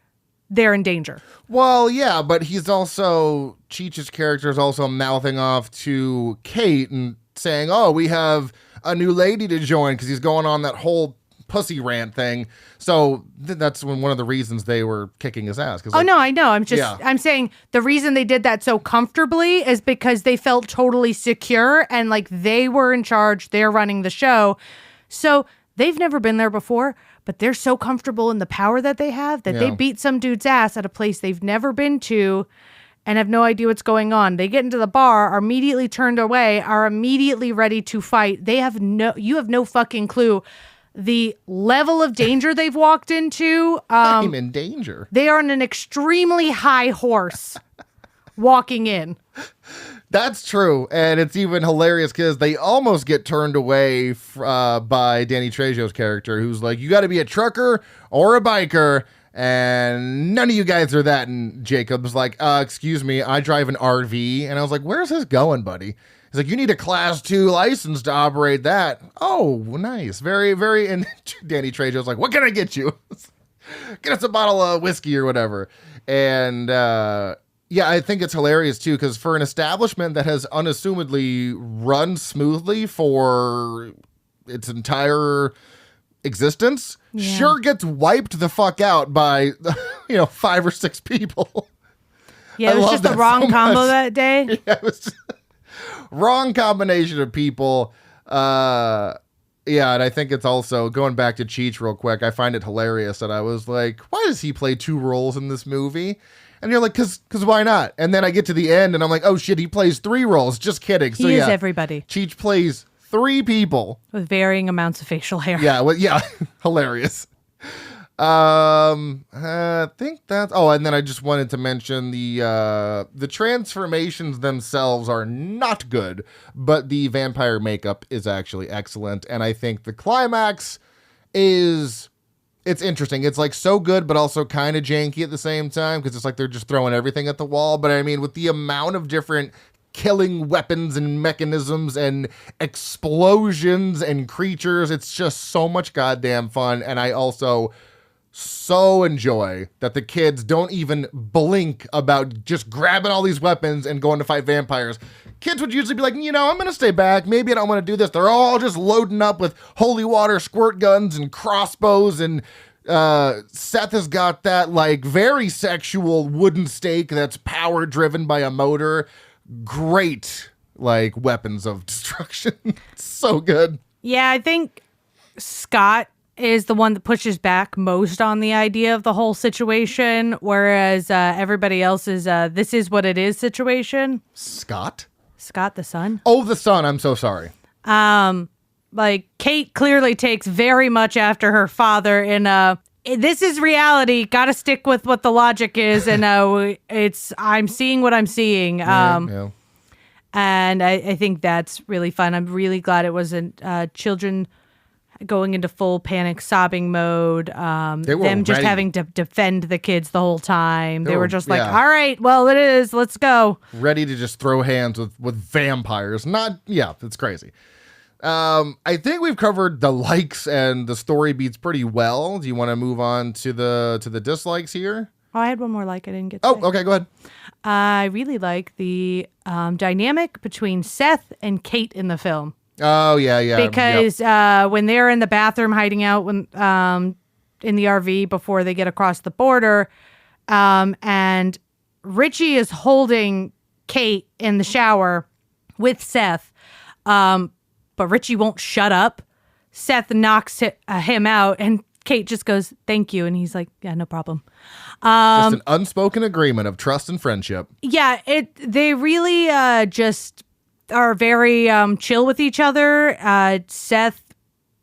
they're in danger. Well, yeah, but Cheech's character is also mouthing off to Kate and saying, oh, we have a new lady to join because he's going on that whole pussy rant thing. So that's one of the reasons they were kicking his ass. No, I know. I'm saying the reason they did that so comfortably is because they felt totally secure and like they were in charge. They're running the show. So they've never been there before, but they're so comfortable in the power that they have that they beat some dude's ass at a place they've never been to and have no idea what's going on. They get into the bar, are immediately turned away, are immediately ready to fight. You have no fucking clue the level of danger they've walked into. I'm in danger. They are on an extremely high horse walking in. That's true. And it's even hilarious because they almost get turned away by Danny Trejo's character, who's like, you got to be a trucker or a biker. And none of you guys are that. And Jacob's like, excuse me, I drive an RV. And I was like, where's this going, buddy? He's like, you need a class 2 license to operate that. Oh, nice. Very, very. And Danny Trejo's like, what can I get you? Get us a bottle of whiskey or whatever. And I think it's hilarious, too, because for an establishment that has unassumedly run smoothly for its entire existence, sure gets wiped the fuck out by 5 or 6 people. Yeah, it was just the wrong combo that day. Yeah, it was just wrong combination of people. And I think it's also going back to Cheech real quick. I find it hilarious that I was like, why does he play 2 roles in this movie? And you're like, because why not? And then I get to the end and I'm like, oh shit, he plays 3 roles. Just kidding. He is everybody. Cheech plays 3 people with varying amounts of facial hair. Yeah, hilarious. I think that's. Oh, and then I just wanted to mention the transformations themselves are not good, but the vampire makeup is actually excellent, and I think the climax is. It's interesting. It's like so good, but also kind of janky at the same time because it's like they're just throwing everything at the wall. But I mean, with the amount of different killing weapons and mechanisms and explosions and creatures, it's just so much goddamn fun. And I also so enjoy that the kids don't even blink about just grabbing all these weapons and going to fight vampires. Kids would usually be like, I'm going to stay back. Maybe I don't want to do this. They're all just loading up with holy water squirt guns and crossbows. And Seth has got that like very sexual wooden stake that's power driven by a motor. Great like weapons of destruction. So good. Yeah, I think Scott is the one that pushes back most on the idea of the whole situation, whereas everybody else is this is what it is situation. Scott the son. Oh, the son. I'm so sorry. Like Kate clearly takes very much after her father in this is reality. Got to stick with what the logic is, and I'm seeing what I'm seeing. And I think that's really fun. I'm really glad it wasn't children going into full panic sobbing mode. Them just having to defend the kids the whole time. They were just like, all right, well, it is. Let's go. Ready to just throw hands with vampires. It's crazy. I think we've covered the likes and the story beats pretty well. Do you want to move on to the dislikes here? Oh, I had one more like I didn't get to. Oh, okay, go ahead. I really like the dynamic between Seth and Kate in the film. Oh, yeah. Because when they're in the bathroom hiding out in the RV before they get across the border, and Richie is holding Kate in the shower with Seth, but Richie won't shut up. Seth knocks him out, and Kate just goes, "Thank you," and he's like, "Yeah, no problem." Just an unspoken agreement of trust and friendship. Yeah, they really just are very chill with each other. Seth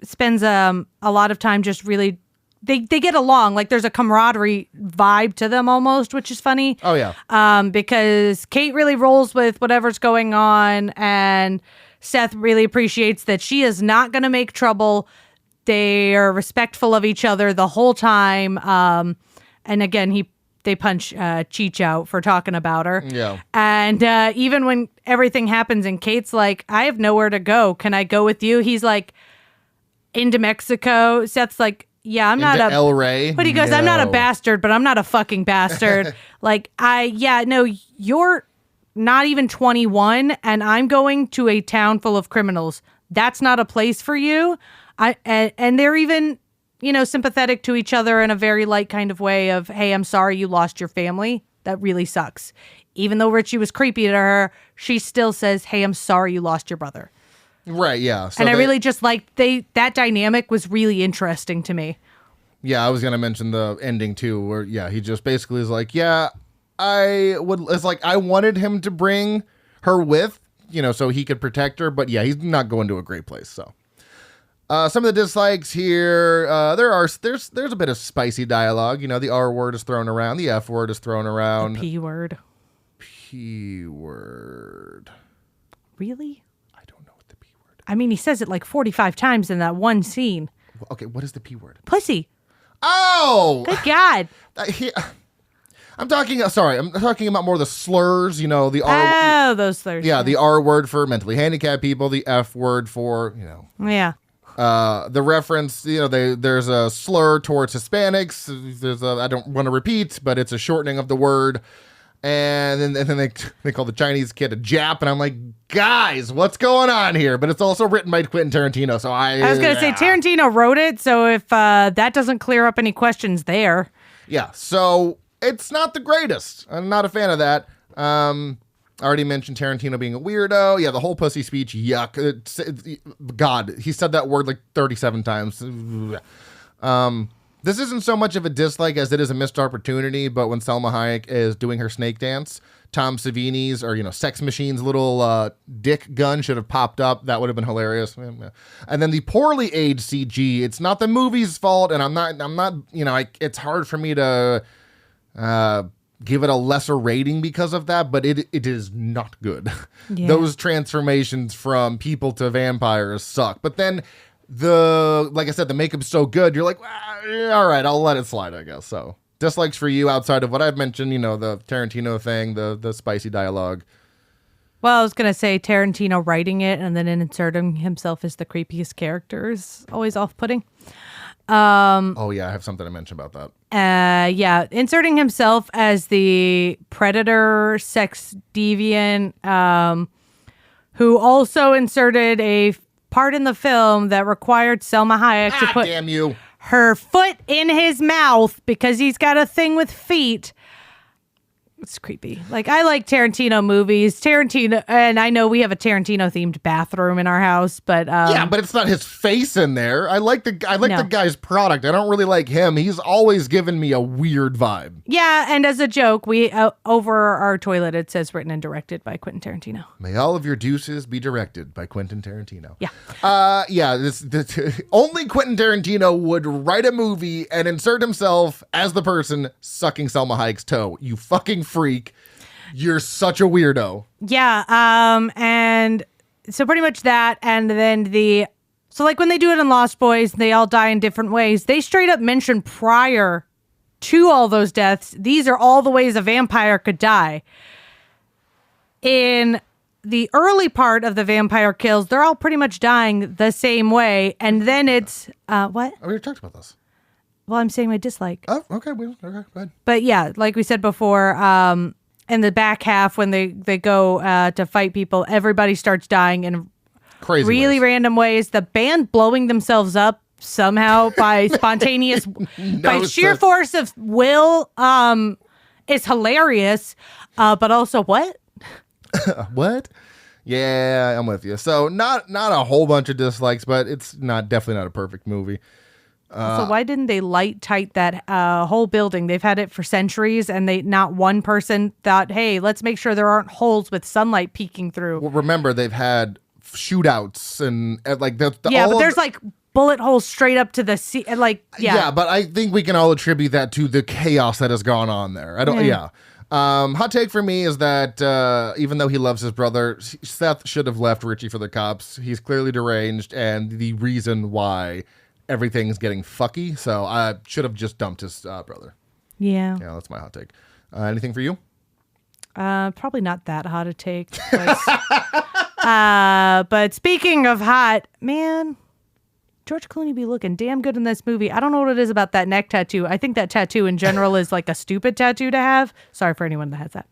spends a lot of time just really they get along. Like there's a camaraderie vibe to them almost, which is funny. Oh yeah. Because Kate really rolls with whatever's going on, and Seth really appreciates that she is not going to make trouble. They are respectful of each other the whole time. And again, they punch Cheech out for talking about her. Yeah. And even when everything happens and Kate's like, I have nowhere to go. Can I go with you? He's like, into Mexico. Seth's like, yeah, I'm not a El Rey. But he goes, I'm not a bastard, but I'm not a fucking bastard. You're not even 21 and I'm going to a town full of criminals. That's not a place for you. And they're even, sympathetic to each other in a very light kind of way of, hey, I'm sorry you lost your family. That really sucks. Even though Richie was creepy to her, she still says, hey, I'm sorry you lost your brother. Right, yeah. So I really just that dynamic was really interesting to me. Yeah, I was going to mention the ending too, where, he just basically is like, I wanted him to bring her with, so he could protect her, but he's not going to a great place, so. Some of the dislikes here, there's a bit of spicy dialogue. The R word is thrown around. The F word is thrown around. The P word. P word. Really? I don't know what the P word. I mean, he says it like 45 times in that one scene. Okay, what is the P word? Pussy. Oh! Good God. I'm talking about more the slurs, the R. Oh, those slurs. Yeah, the R word for mentally handicapped people, the F word for, Yeah. The reference, there's a slur towards Hispanics. I don't want to repeat, but it's a shortening of the word. And then they call the Chinese kid a Jap, and I'm like, guys, what's going on here? But it's also written by Quentin Tarantino, so I was going to say Tarantino wrote it, so if that doesn't clear up any questions there. Yeah, so it's not the greatest. I'm not a fan of that. I already mentioned Tarantino being a weirdo. Yeah, the whole pussy speech, yuck. God, he said that word like 37 times. This isn't so much of a dislike as it is a missed opportunity, but when Salma Hayek is doing her snake dance, Tom Savini's or, Sex Machine's little dick gun should have popped up. That would have been hilarious. And then the poorly aged CG, it's not the movie's fault, and I'm not, it's hard for me to give it a lesser rating because of that, but it is not good. Yeah. Those transformations from people to vampires suck. But then like I said, the makeup's so good, you're like, all right, I'll let it slide, I guess. So dislikes for you outside of what I've mentioned, the Tarantino thing, the spicy dialogue. Well, I was going to say Tarantino writing it and then inserting himself as the creepiest character is always off-putting. I have something to mention about that. Inserting himself as the predator sex deviant, who also inserted a part in the film that required Salma Hayek to put her foot in his mouth because he's got a thing with feet. It's creepy. Like, I like Tarantino movies. Tarantino, and I know we have a Tarantino-themed bathroom in our house, but but it's not his face in there. I like the guy's product. I don't really like him. He's always given me a weird vibe. Yeah, and as a joke, we over our toilet it says written and directed by Quentin Tarantino. May all of your deuces be directed by Quentin Tarantino. Yeah. Only Quentin Tarantino would write a movie and insert himself as the person sucking Salma Hayek's toe. You fucking freak. You're such a weirdo. Yeah. And so pretty much that. And then so like when they do it in Lost Boys, they all die in different ways. They straight up mention prior to all those deaths, these are all the ways a vampire could die. In the early part of the vampire kills, they're all pretty much dying the same way. And then it's, what? Oh, we talked about this. Well, I'm saying my dislike. Oh, okay. Okay, go ahead. But yeah, like we said before, in the back half when they go to fight people, everybody starts dying in Crazy really ways. random ways. The band blowing themselves up somehow by spontaneous, by sheer force of will, is hilarious. But also what? What? Yeah, I'm with you. So not a whole bunch of dislikes, but it's definitely not a perfect movie. So why didn't they light tight that whole building? They've had it for centuries, and not one person thought, "Hey, let's make sure there aren't holes with sunlight peeking through." Well, remember they've had shootouts and like but there's like bullet holes straight up to the sea, like yeah. But I think we can all attribute that to the chaos that has gone on there. I don't. Yeah. Hot take for me is that even though he loves his brother, Seth should have left Richie for the cops. He's clearly deranged, and the reason why everything's getting fucky. So I should have just dumped his brother. Yeah. Yeah, that's my hot take. Anything for you? Probably not that hot a take. But speaking of hot, man, George Clooney be looking damn good in this movie. I don't know what it is about that neck tattoo. I think that tattoo in general is like a stupid tattoo to have. Sorry for anyone that has that.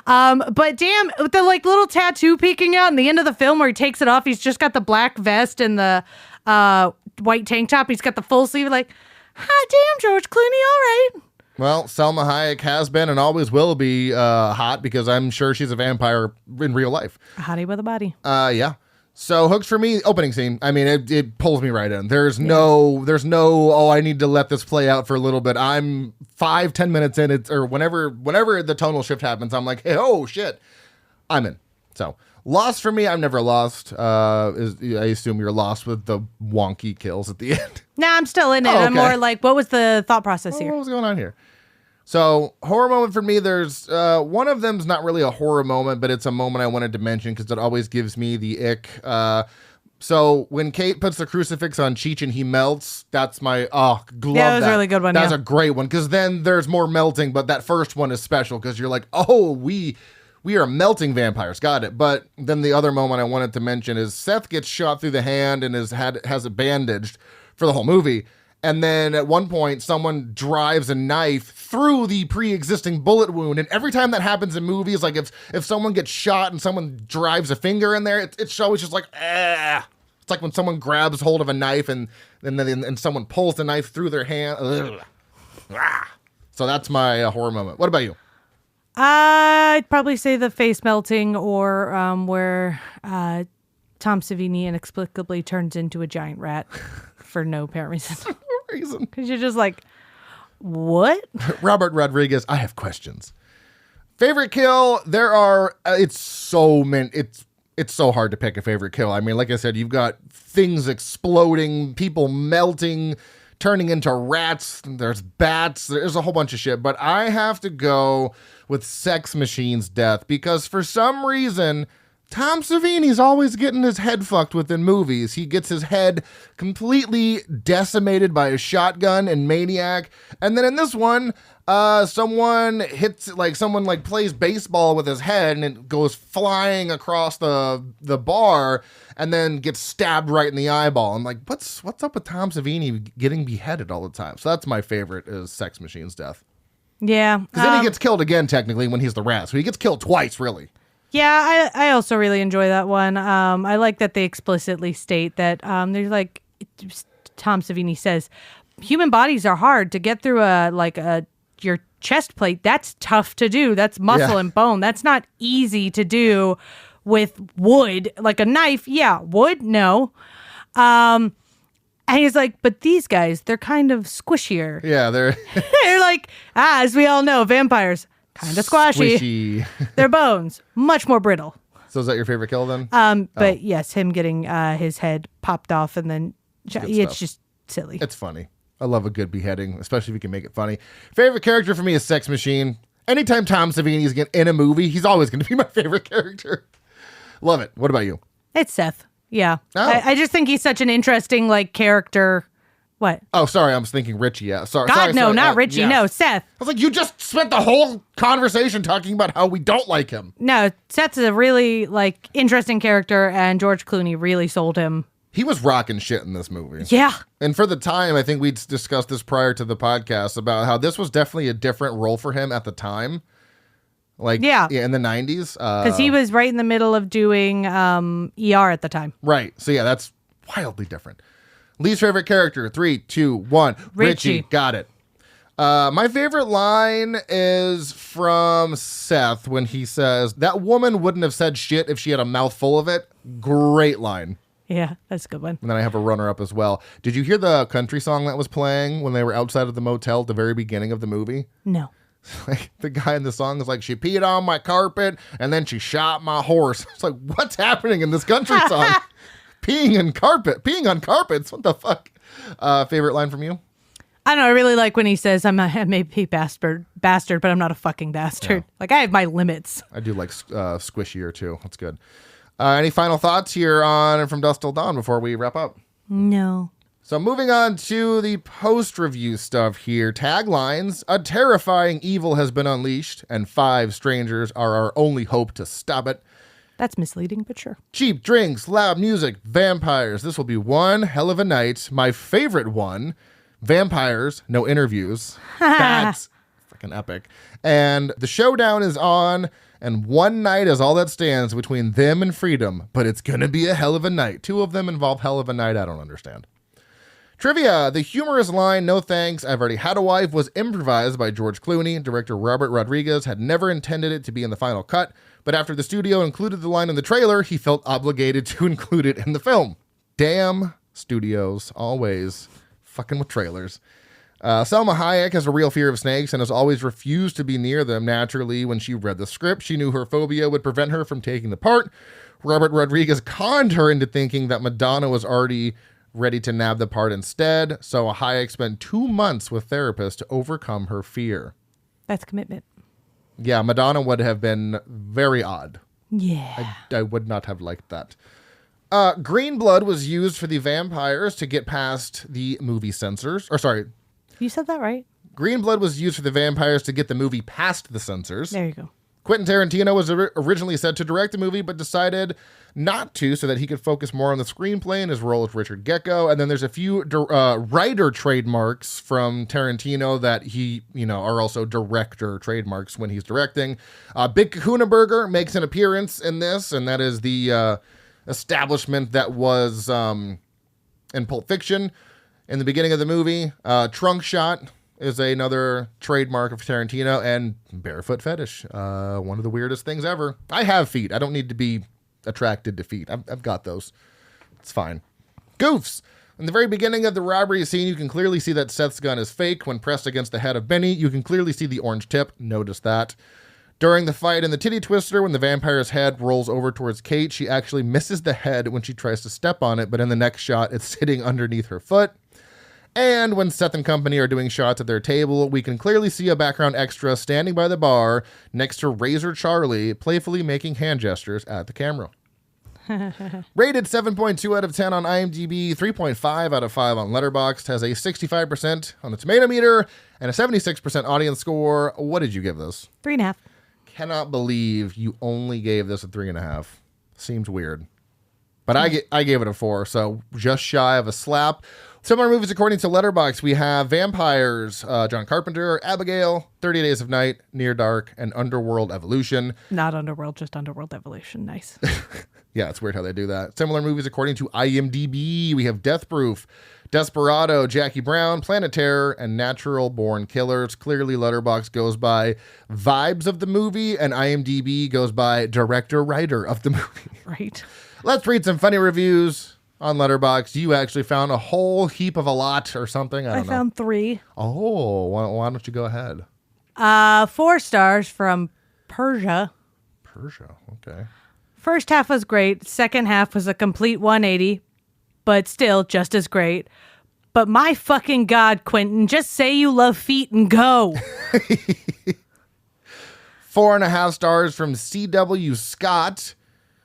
But damn, with the like little tattoo peeking out in the end of the film where he takes it off, he's just got the black vest and the white tank top. He's got the full sleeve. Like, hot damn, George Clooney, all right. Well, Salma Hayek has been and always will be hot because I'm sure she's a vampire in real life. A hottie with a body. Yeah. So Hooks for me, opening scene. I mean, it pulls me right in. There's no, oh, I need to let this play out for a little bit. I'm 5-10 minutes in, or whenever the tonal shift happens, I'm like, hey, oh shit, I'm in. So Lost for me, I'm never lost. I assume you're lost with the wonky kills at the end. Nah, I'm still in it. Okay. I'm more like, what was the thought process here? What was going on here? So horror moment for me, there's one of them's not really a horror moment, but it's a moment I wanted to mention because it always gives me the ick. So when Kate puts the crucifix on Cheech and he melts, that's my glove. Yeah, that was a really good one. That's a great one because then there's more melting, but that first one is special because you're like, oh, we are melting vampires. Got it. But then the other moment I wanted to mention is Seth gets shot through the hand and has it bandaged for the whole movie. And then at one point, someone drives a knife through the pre-existing bullet wound. And every time that happens in movies, like if someone gets shot and someone drives a finger in there, it's always just like, ah. It's like when someone grabs hold of a knife and someone pulls the knife through their hand. Ah. So that's my horror moment. What about you? I'd probably say the face melting or where Tom Savini inexplicably turns into a giant rat for no apparent reason. Because you're just like, what? Robert Rodriguez, I have questions. Favorite kill? There are. It's so hard to pick a favorite kill. I mean, like I said, you've got things exploding, people melting, turning into rats. There's bats. There's a whole bunch of shit. But I have to go with Sex Machine's death because for some reason, Tom Savini's always getting his head fucked with in movies. He gets his head completely decimated by a shotgun in Maniac. And then in this one, someone plays baseball with his head and it goes flying across the bar and then gets stabbed right in the eyeball. I'm like, what's up with Tom Savini getting beheaded all the time? So that's my favorite is Sex Machine's death. Yeah. Because then he gets killed again, technically, when he's the rat. So he gets killed twice, really. Yeah, I also really enjoy that one. I like that they explicitly state that there's like Tom Savini says, human bodies are hard to get through your chest plate. That's tough to do. That's muscle and bone. That's not easy to do with wood, like a knife. Yeah, wood, no. And he's like, but these guys, they're kind of squishier. Yeah, they're like, as we all know, vampires. Kind of squishy. Their bones, much more brittle. So is that your favorite kill then? But yes, him getting his head popped off and then it's just silly. It's funny. I love a good beheading, especially if you can make it funny. Favorite character for me is Sex Machine. anytime Tom Savini is in a movie, he's always going to be my favorite character. Love it. What about you? It's Seth. Yeah. Oh. I just think he's such an interesting, like, character. What? Oh, sorry. I was thinking Richie. Yeah. Sorry. God, no, not Richie. yes. No, Seth. I was like, you just spent the whole conversation talking about how we don't like him. No, Seth's a really, like, interesting character, and George Clooney really sold him. He was rocking shit in this movie. Yeah. And for the time, I think we discussed this prior to the podcast about how this was definitely a different role for him at the time. Like, yeah in the 90s. Because he was right in the middle of doing ER at the time. Right. So, yeah, that's wildly different. Least favorite character, 3, 2, 1. Richie. Got it. My favorite line is from Seth when he says, that woman wouldn't have said shit if she had a mouthful of it. Great line. Yeah, that's a good one. And then I have a runner-up as well. Did you hear the country song that was playing when they were outside of the motel at the very beginning of the movie? No. Like, the guy in the song is like, she peed on my carpet and then she shot my horse. It's like, what's happening in this country song? Peeing on carpets. What the fuck? Favorite line from you? I don't know. I really like when he says, I may be bastard, but I'm not a fucking bastard. Yeah. Like, I have my limits. I do like squishier too. That's good. Any final thoughts here on From Dusk Till Dawn before we wrap up? No. So moving on to the post-review stuff here. Taglines: a terrifying evil has been unleashed, and 5 strangers are our only hope to stop it. That's misleading, but sure. Cheap drinks, loud music, vampires. This will be one hell of a night. My favorite one, vampires, no interviews. That's freaking epic. And the showdown is on, and one night is all that stands between them and freedom, but it's going to be a hell of a night. 2 of them involve hell of a night. I don't understand. Trivia: the humorous line, no thanks, I've already had a wife, was improvised by George Clooney. Director Robert Rodriguez had never intended it to be in the final cut, but after the studio included the line in the trailer, he felt obligated to include it in the film. Damn studios, always fucking with trailers. Selma Hayek has a real fear of snakes and has always refused to be near them. Naturally, when she read the script, she knew her phobia would prevent her from taking the part. Robert Rodriguez conned her into thinking that Madonna was already ready to nab the part instead, so Hayek spent 2 months with therapists to overcome her fear. That's commitment. Yeah, Madonna would have been very odd. Yeah. I would not have liked that. Green blood was used for the vampires to get past the movie censors. Or sorry. You said that right. Green blood was used for the vampires to get the movie past the censors. There you go. Quentin Tarantino was originally set to direct the movie, but decided not to so that he could focus more on the screenplay and his role as Richard Gecko. And then there's a few writer trademarks from Tarantino that he, are also director trademarks when he's directing. Big Kahuna Burger makes an appearance in this, and that is the establishment that was in Pulp Fiction in the beginning of the movie. Trunk Shot is another trademark of Tarantino, and barefoot fetish. One of the weirdest things ever. I have feet. I don't need to be attracted to feet. I've got those. It's fine. Goofs. In the very beginning of the robbery scene, you can clearly see that Seth's gun is fake. When pressed against the head of Benny, you can clearly see the orange tip. Notice that. During the fight in the titty twister, when the vampire's head rolls over towards Kate, she actually misses the head when she tries to step on it, but in the next shot, it's sitting underneath her foot. And when Seth and company are doing shots at their table, we can clearly see a background extra standing by the bar next to Razor Charlie, playfully making hand gestures at the camera. Rated 7.2 out of 10 on IMDb, 3.5 out of 5 on Letterboxd, has a 65% on the tomato meter, and a 76% audience score. What did you give this? 3.5. Cannot believe you only gave this a 3.5. Seems weird. But I gave it a 4, so just shy of a slap. Similar movies according to Letterboxd, we have Vampires, John Carpenter, Abigail, 30 Days of Night, Near Dark, and Underworld Evolution. Not Underworld, just Underworld Evolution. Nice. Yeah, it's weird how they do that. Similar movies according to IMDb, we have Death Proof, Desperado, Jackie Brown, Planet Terror, and Natural Born Killers. Clearly, Letterboxd goes by vibes of the movie, and IMDb goes by director-writer of the movie. Right. Let's read some funny reviews on Letterboxd. You actually found a whole heap of a lot or something. I don't know. Found 3. Oh, why don't you go ahead? 4 stars from Persia. Persia, okay. First half was great. Second half was a complete 180, but still just as great. But my fucking God, Quentin, just say you love feet and go. 4.5 stars from C.W. Scott.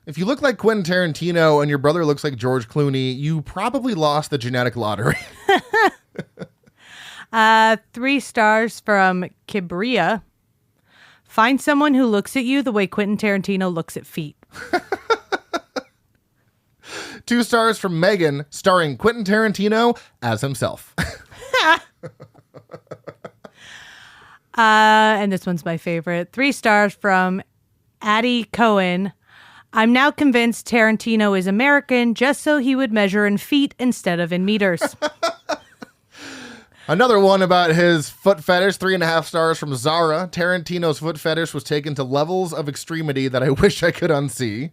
If you look like Quentin Tarantino and your brother looks like George Clooney, you probably lost the genetic lottery. 3 stars from Kibria. Find someone who looks at you the way Quentin Tarantino looks at feet. 2 stars from Megan, starring Quentin Tarantino as himself. And this one's my favorite. 3 stars from Addie Cohen. I'm now convinced Tarantino is American just so he would measure in feet instead of in meters. Another one about his foot fetish, 3.5 stars from Zara. Tarantino's foot fetish was taken to levels of extremity that I wish I could unsee.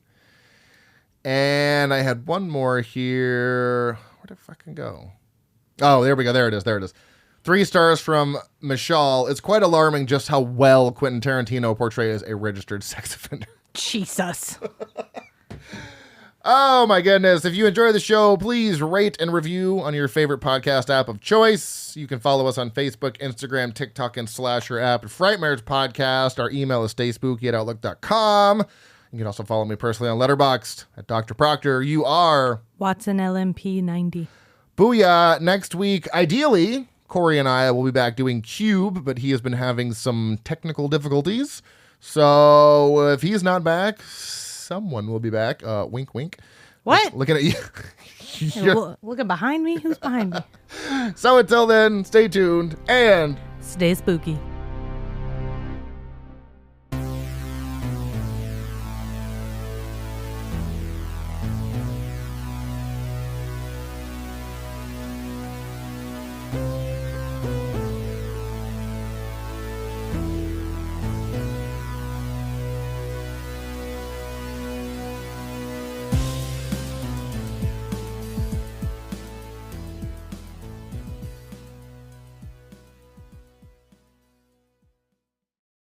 And I had one more here. Where did it fucking go? Oh, there we go. There it is. 3 stars from Michelle. It's quite alarming just how well Quentin Tarantino portrays a registered sex offender. Jesus. Oh my goodness. If you enjoy the show, please rate and review on your favorite podcast app of choice. You can follow us on Facebook, Instagram, TikTok, and Slasher app at Frightmares Podcast. Our email is stayspooky@outlook.com. You can also follow me personally on Letterboxd at Dr. Proctor. You are Watson LMP 90. Booyah. Next week, ideally, Corey and I will be back doing Cube, but he has been having some technical difficulties. So if he's not back, someone will be back. Wink, wink. What? Looking at you. Hey, looking behind me? Who's behind me? So until then, stay tuned and stay spooky.